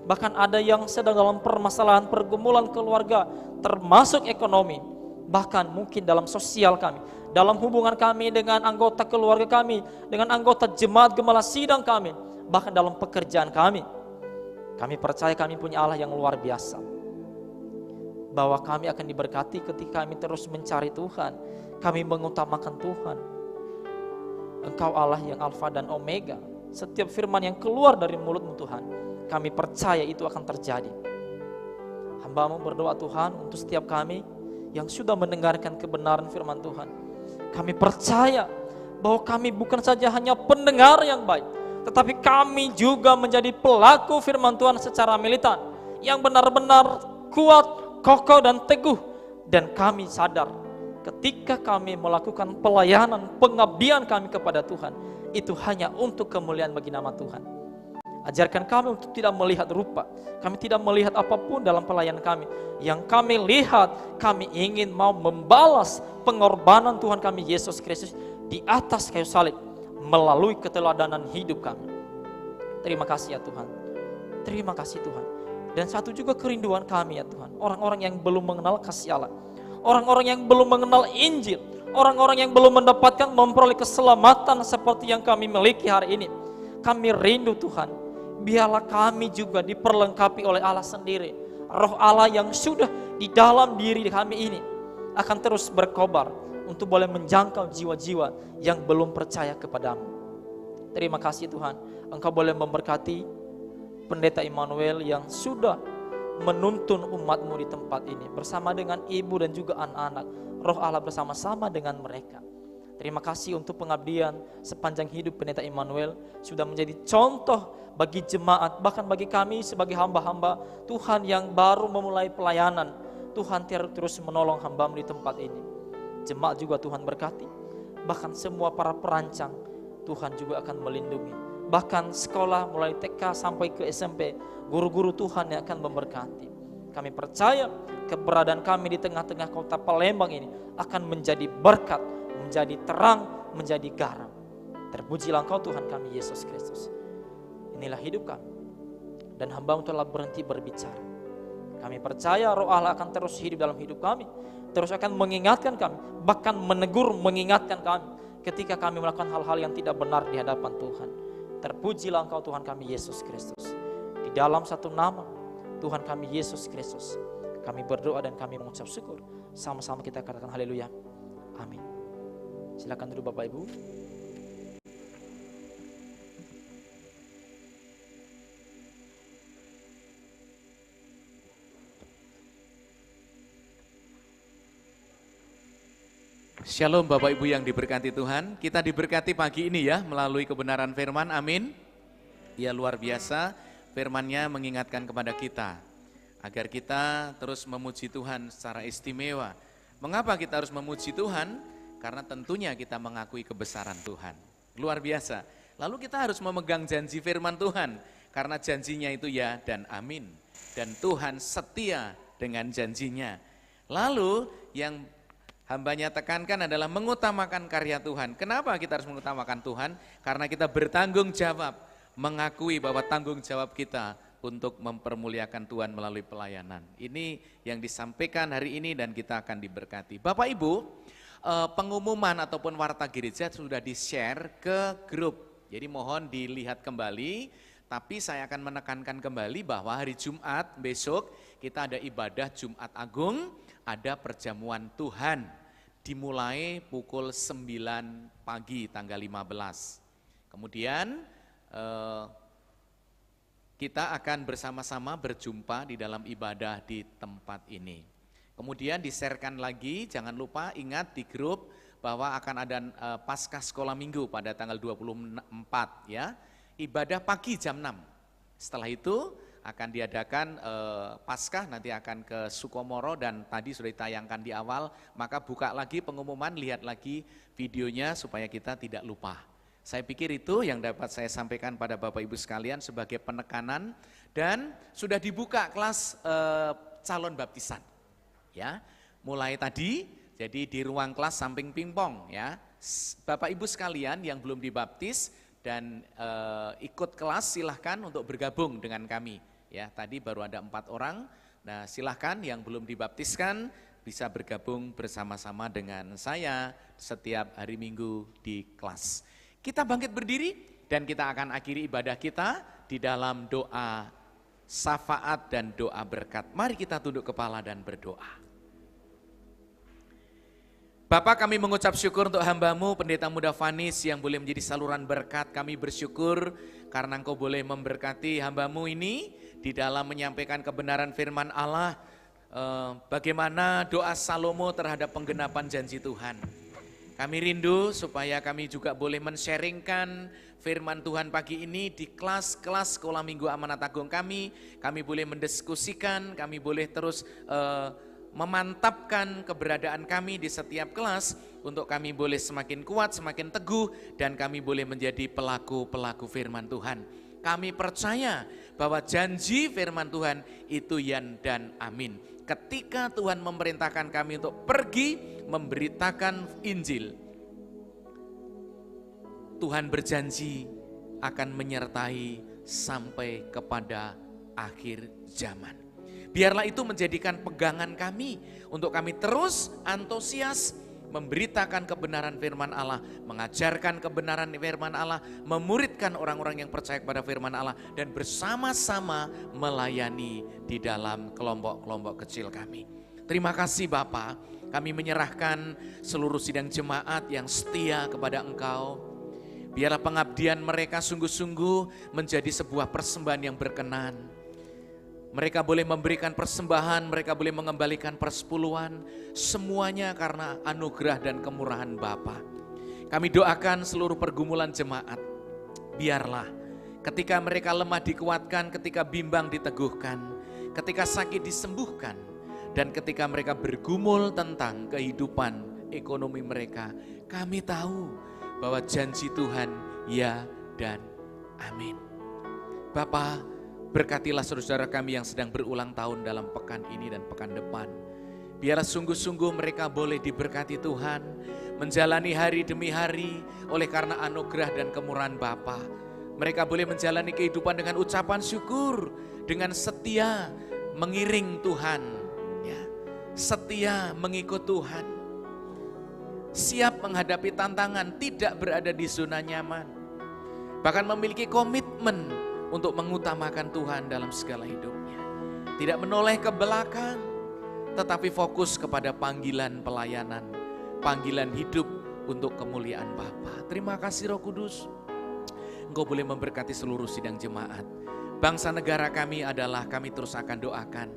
bahkan ada yang sedang dalam permasalahan pergumulan keluarga, termasuk ekonomi, bahkan mungkin dalam sosial kami, dalam hubungan kami dengan anggota keluarga kami, dengan anggota jemaat gembala sidang kami, bahkan dalam pekerjaan kami. Kami percaya kami punya Allah yang luar biasa, bahwa kami akan diberkati ketika kami terus mencari Tuhan, kami mengutamakan Tuhan. Engkau Allah yang Alfa dan Omega. Setiap firman yang keluar dari mulut-Mu Tuhan, kami percaya itu akan terjadi. Hamba-Mu berdoa Tuhan untuk setiap kami yang sudah mendengarkan kebenaran firman Tuhan. Kami percaya bahwa kami bukan saja hanya pendengar yang baik, tetapi kami juga menjadi pelaku firman Tuhan secara militan, yang benar-benar kuat, kokoh dan teguh. Dan kami sadar ketika kami melakukan pelayanan, pengabdian kami kepada Tuhan, itu hanya untuk kemuliaan bagi nama Tuhan. Ajarkan kami untuk tidak melihat rupa, kami tidak melihat apapun dalam pelayanan kami. Yang kami lihat, kami ingin mau membalas pengorbanan Tuhan kami Yesus Kristus di atas kayu salib melalui keteladanan hidup kami. Terima kasih ya Tuhan, terima kasih Tuhan. Dan satu juga kerinduan kami ya Tuhan, orang-orang yang belum mengenal kasih Allah, orang-orang yang belum mengenal Injil, orang-orang yang belum mendapatkan memperoleh keselamatan seperti yang kami miliki hari ini. Kami rindu Tuhan, biarlah kami juga diperlengkapi oleh Allah sendiri. Roh Allah yang sudah di dalam diri kami ini akan terus berkobar untuk boleh menjangkau jiwa-jiwa yang belum percaya kepadamu. Terima kasih Tuhan, Engkau boleh memberkati Pendeta Immanuel yang sudah menuntun umat-Mu di tempat ini, bersama dengan ibu dan juga anak-anak. Roh Allah bersama-sama dengan mereka. Terima kasih untuk pengabdian sepanjang hidup Pendeta Immanuel, sudah menjadi contoh bagi jemaat, bahkan bagi kami sebagai hamba-hamba Tuhan yang baru memulai pelayanan. Tuhan terus menolong hamba-Mu di tempat ini. Jemaat juga Tuhan berkati, bahkan semua para perancang Tuhan juga akan melindungi. Bahkan sekolah mulai TK sampai ke SMP, guru-guru Tuhan yang akan memberkati. Kami percaya keberadaan kami di tengah-tengah kota Palembang ini akan menjadi berkat, menjadi terang, menjadi garam. Terpujilah Engkau Tuhan kami Yesus Kristus. Inilah hidup kami. Dan hamba-Mu telah berhenti berbicara. Kami percaya Roh Allah akan terus hidup dalam hidup kami. Terus akan mengingatkan kami. Bahkan menegur, mengingatkan kami. Ketika kami melakukan hal-hal yang tidak benar di hadapan Tuhan. Terpujilah Engkau Tuhan kami Yesus Kristus. Di dalam satu nama Tuhan kami Yesus Kristus. Kami berdoa dan kami mengucap syukur. Sama-sama kita katakan haleluya. Amin. Silakan duduk Bapak Ibu. Shalom Bapak Ibu yang diberkati Tuhan. Kita diberkati pagi ini ya melalui kebenaran firman, amin. Ya luar biasa, firman-Nya mengingatkan kepada kita agar kita terus memuji Tuhan secara istimewa. Mengapa kita harus memuji Tuhan? Karena tentunya kita mengakui kebesaran Tuhan. Luar biasa. Lalu kita harus memegang janji firman Tuhan. Karena janjinya itu ya dan amin. Dan Tuhan setia dengan janjinya. Lalu yang hamba-Nya tekankan adalah mengutamakan karya Tuhan. Kenapa kita harus mengutamakan Tuhan? Karena kita bertanggung jawab, mengakui bahwa tanggung jawab kita untuk mempermuliakan Tuhan melalui pelayanan. Ini yang disampaikan hari ini dan kita akan diberkati. Bapak Ibu, pengumuman ataupun warta gereja sudah di-share ke grup. Jadi mohon dilihat kembali, tapi saya akan menekankan kembali bahwa hari Jumat besok kita ada ibadah Jumat Agung, ada perjamuan Tuhan. Dimulai pukul 9 pagi tanggal 15. Kemudian kita akan bersama-sama berjumpa di dalam ibadah di tempat ini. Kemudian di-sharekan lagi, jangan lupa ingat di grup bahwa akan ada Paskah Sekolah Minggu pada tanggal 24 ya. Ibadah pagi jam 6. Setelah itu akan diadakan Paskah, nanti akan ke Sukomoro dan tadi sudah ditayangkan di awal, maka buka lagi pengumuman, lihat lagi videonya supaya kita tidak lupa. Saya pikir itu yang dapat saya sampaikan pada Bapak Ibu sekalian sebagai penekanan dan sudah dibuka kelas calon baptisan. Ya, mulai tadi jadi di ruang kelas samping pingpong ya. Bapak Ibu sekalian yang belum dibaptis dan ikut kelas silahkan untuk bergabung dengan kami. Ya, tadi baru ada 4 orang. Nah, silahkan yang belum dibaptiskan bisa bergabung bersama-sama dengan saya setiap hari Minggu di kelas. Kita bangkit berdiri dan kita akan akhiri ibadah kita di dalam doa syafaat dan doa berkat. Mari kita tunduk kepala dan berdoa. Bapak, kami mengucap syukur untuk hamba-Mu Pendeta Muda Vanis yang boleh menjadi saluran berkat. Kami bersyukur karena Engkau boleh memberkati hamba-Mu ini di dalam menyampaikan kebenaran firman Allah. Bagaimana doa Salomo terhadap penggenapan janji Tuhan. Kami rindu supaya kami juga boleh men-sharingkan firman Tuhan pagi ini di kelas-kelas Sekolah Minggu Amanat Agung kami. Kami boleh mendiskusikan, kami boleh terus memantapkan keberadaan kami di setiap kelas untuk kami boleh semakin kuat, semakin teguh dan kami boleh menjadi pelaku-pelaku firman Tuhan. Kami percaya bahwa janji firman Tuhan itu ya dan amin. Ketika Tuhan memerintahkan kami untuk pergi memberitakan Injil, Tuhan berjanji akan menyertai sampai kepada akhir zaman. Biarlah itu menjadikan pegangan kami untuk kami terus antusias memberitakan kebenaran firman Allah, mengajarkan kebenaran firman Allah, memuridkan orang-orang yang percaya kepada firman Allah dan bersama-sama melayani di dalam kelompok-kelompok kecil kami. Terima kasih Bapa, kami menyerahkan seluruh sidang jemaat yang setia kepada Engkau. Biarlah pengabdian mereka sungguh-sungguh menjadi sebuah persembahan yang berkenan. Mereka boleh memberikan persembahan, mereka boleh mengembalikan persepuluhan, semuanya karena anugerah dan kemurahan Bapa. Kami doakan seluruh pergumulan jemaat, biarlah ketika mereka lemah dikuatkan, ketika bimbang diteguhkan, ketika sakit disembuhkan, dan ketika mereka bergumul tentang kehidupan ekonomi mereka, kami tahu bahwa janji Tuhan ya dan amin. Bapa, berkatilah saudara-saudara kami yang sedang berulang tahun dalam pekan ini dan pekan depan. Biarlah sungguh-sungguh mereka boleh diberkati Tuhan, menjalani hari demi hari oleh karena anugerah dan kemurahan Bapa. Mereka boleh menjalani kehidupan dengan ucapan syukur, dengan setia mengiring Tuhan, ya, setia mengikut Tuhan, siap menghadapi tantangan, tidak berada di zona nyaman, bahkan memiliki komitmen untuk mengutamakan Tuhan dalam segala hidupnya. Tidak menoleh ke belakang, tetapi fokus kepada panggilan pelayanan, panggilan hidup untuk kemuliaan Bapa. Terima kasih Roh Kudus, Engkau boleh memberkati seluruh sidang jemaat. Bangsa negara kami kami terus akan doakan.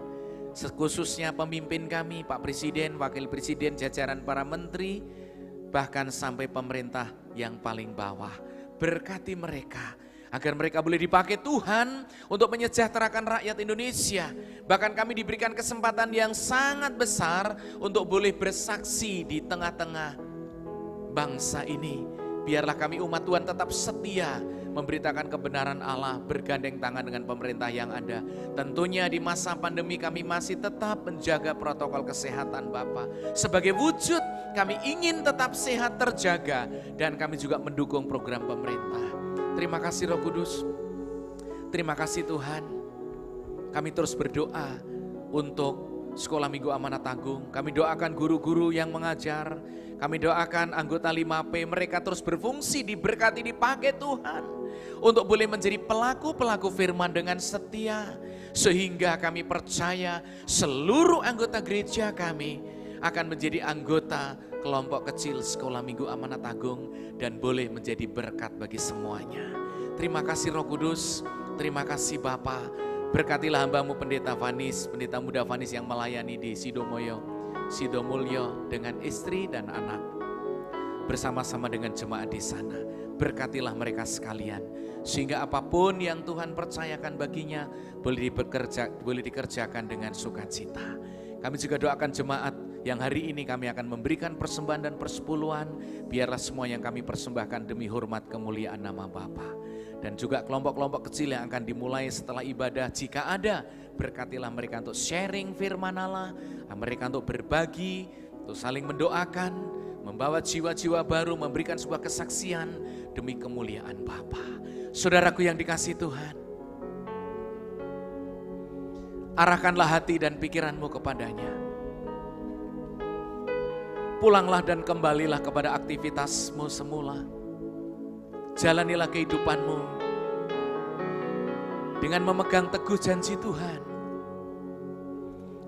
Khususnya pemimpin kami, Pak Presiden, Wakil Presiden, jajaran para menteri, bahkan sampai pemerintah yang paling bawah. Berkati mereka, agar mereka boleh dipakai Tuhan untuk menyejahterakan rakyat Indonesia. Bahkan kami diberikan kesempatan yang sangat besar untuk boleh bersaksi di tengah-tengah bangsa ini. Biarlah kami umat Tuhan tetap setia memberitakan kebenaran Allah, bergandeng tangan dengan pemerintah yang ada. Tentunya di masa pandemi kami masih tetap menjaga protokol kesehatan Bapak. Sebagai wujud kami ingin tetap sehat terjaga, dan kami juga mendukung program pemerintah. Terima kasih Roh Kudus, terima kasih Tuhan. Kami terus berdoa untuk Sekolah Minggu Amanat Agung. Kami doakan guru-guru yang mengajar, kami doakan anggota 5P, mereka terus berfungsi, diberkati, dipakai Tuhan untuk boleh menjadi pelaku-pelaku firman dengan setia. Sehingga kami percaya seluruh anggota gereja kami akan menjadi anggota kelompok kecil Sekolah Minggu Amanat Agung dan boleh menjadi berkat bagi semuanya. Terima kasih Roh Kudus, terima kasih Bapa. Berkatilah hambamu Pendeta Vanis, Pendeta Muda Vanis yang melayani di Sidomulyo dengan istri dan anak, bersama-sama dengan jemaat di sana. Berkatilah mereka sekalian, sehingga apapun yang Tuhan percayakan baginya boleh dikerjakan dengan sukacita. Kami juga doakan jemaat yang hari ini kami akan memberikan persembahan dan persepuluhan. Biarlah semua yang kami persembahkan demi hormat kemuliaan nama Bapa. Dan juga kelompok-kelompok kecil yang akan dimulai setelah ibadah, jika ada, berkatilah mereka untuk sharing firman Allah, mereka untuk berbagi, untuk saling mendoakan, membawa jiwa-jiwa baru, memberikan sebuah kesaksian demi kemuliaan Bapa. Saudaraku yang dikasihi Tuhan, arahkanlah hati dan pikiranmu kepadanya. Pulanglah dan kembalilah kepada aktivitasmu semula. Jalanilah kehidupanmu dengan memegang teguh janji Tuhan,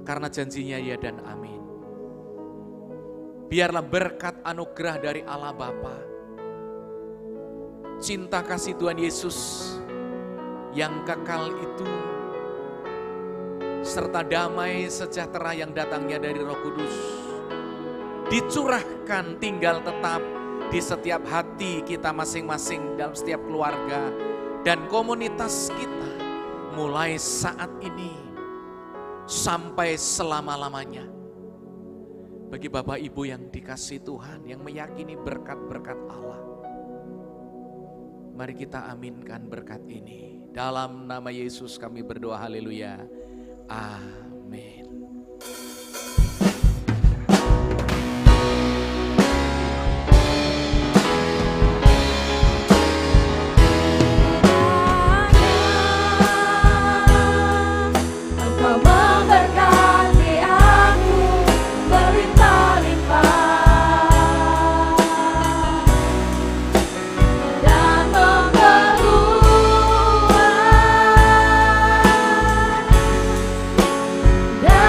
karena janjinya ya dan amin. Biarlah berkat anugerah dari Allah Bapa, cinta kasih Tuhan Yesus yang kekal itu, serta damai sejahtera yang datangnya dari Roh Kudus, dicurahkan tinggal tetap di setiap hati kita masing-masing, dalam setiap keluarga dan komunitas kita, mulai saat ini sampai selama-lamanya. Bagi Bapak Ibu yang dikasihi Tuhan, yang meyakini berkat-berkat Allah, mari kita aminkan berkat ini. Dalam nama Yesus kami berdoa, haleluya, amin. Dan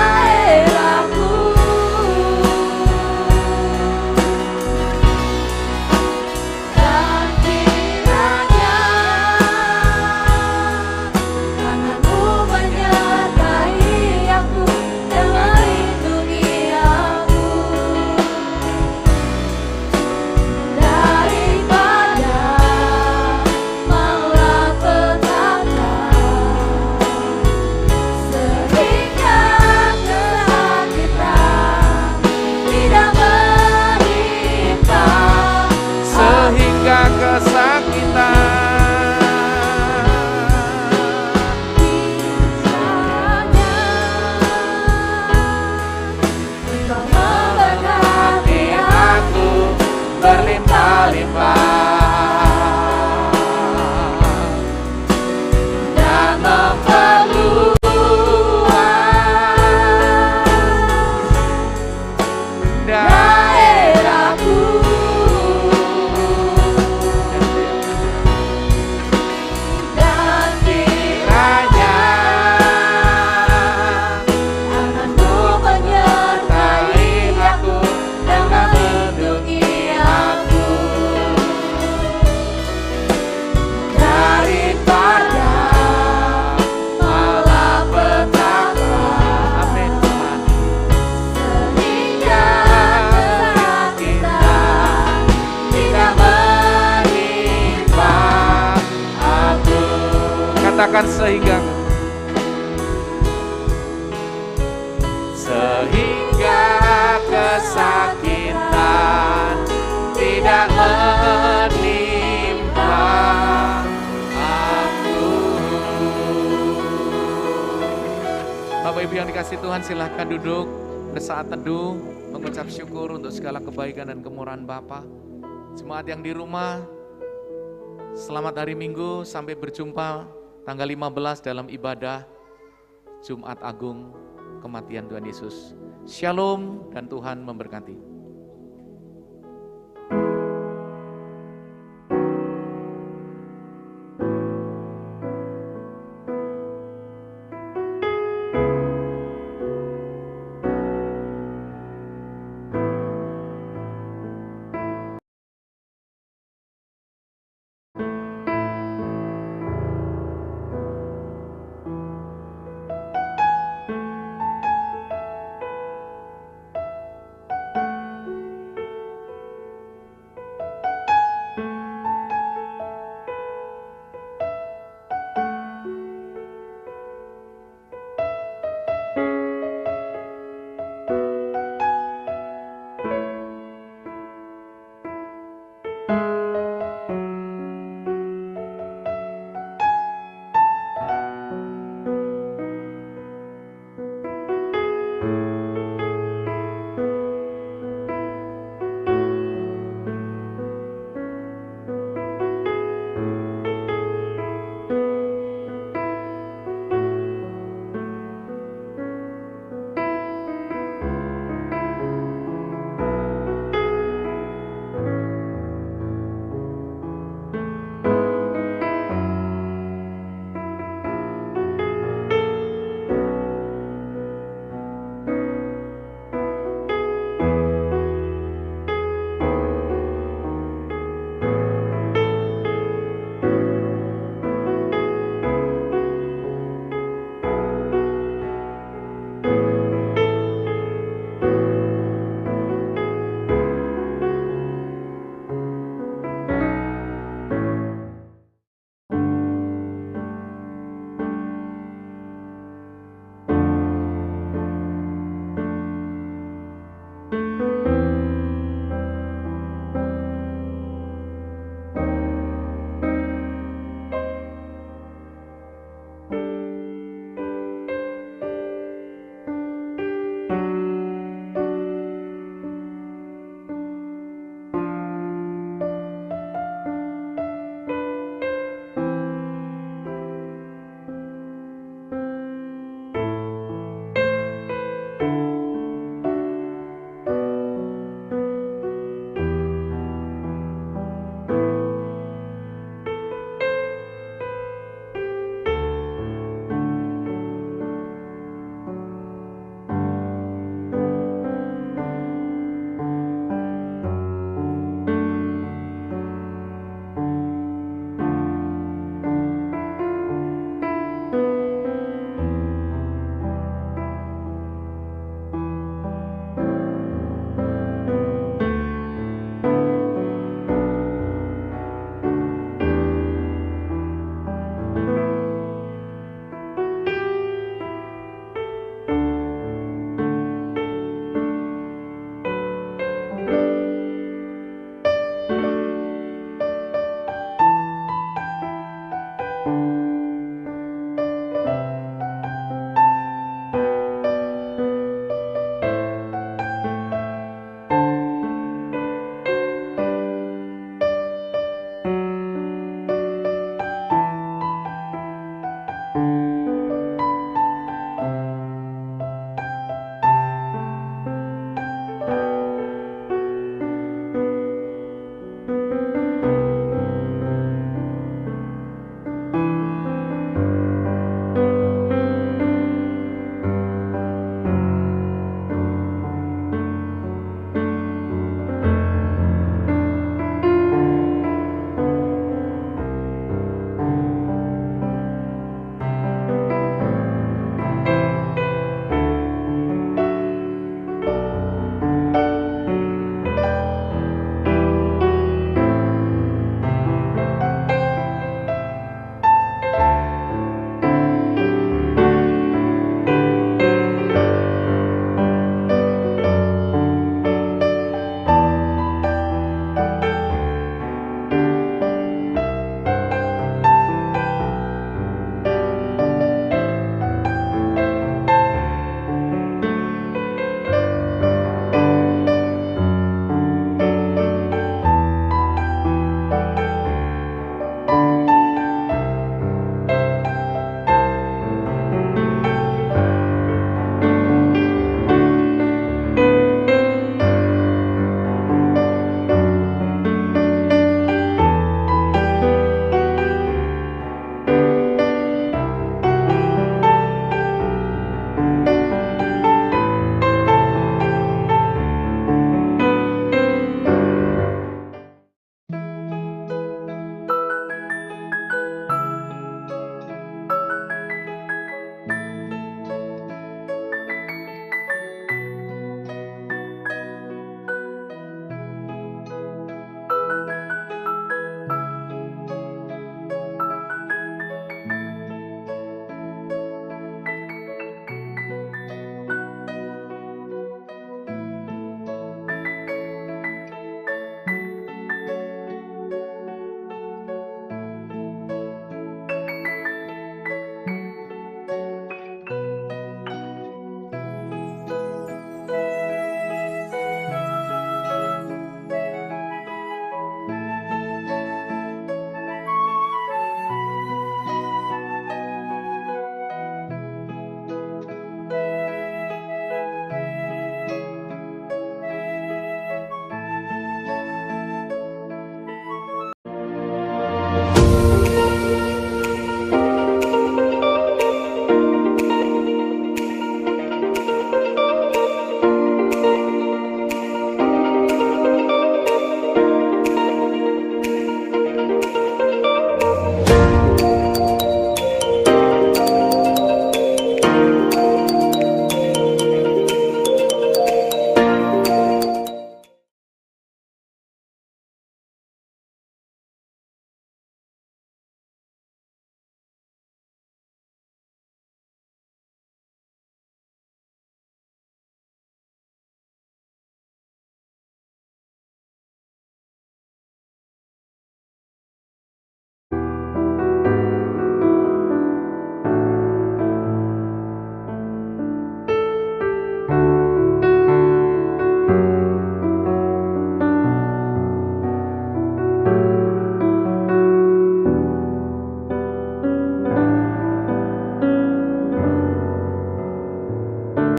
katakan sehingga kesakitan tidak menimpa aku. Bapak Ibu yang dikasihi Tuhan, silahkan duduk bersaat teduh, mengucap syukur untuk segala kebaikan dan kemurahan Bapa. Jemaat yang di rumah, selamat hari Minggu, sampai berjumpa tanggal 15 dalam ibadah Jumat Agung kematian Tuhan Yesus. Shalom dan Tuhan memberkati.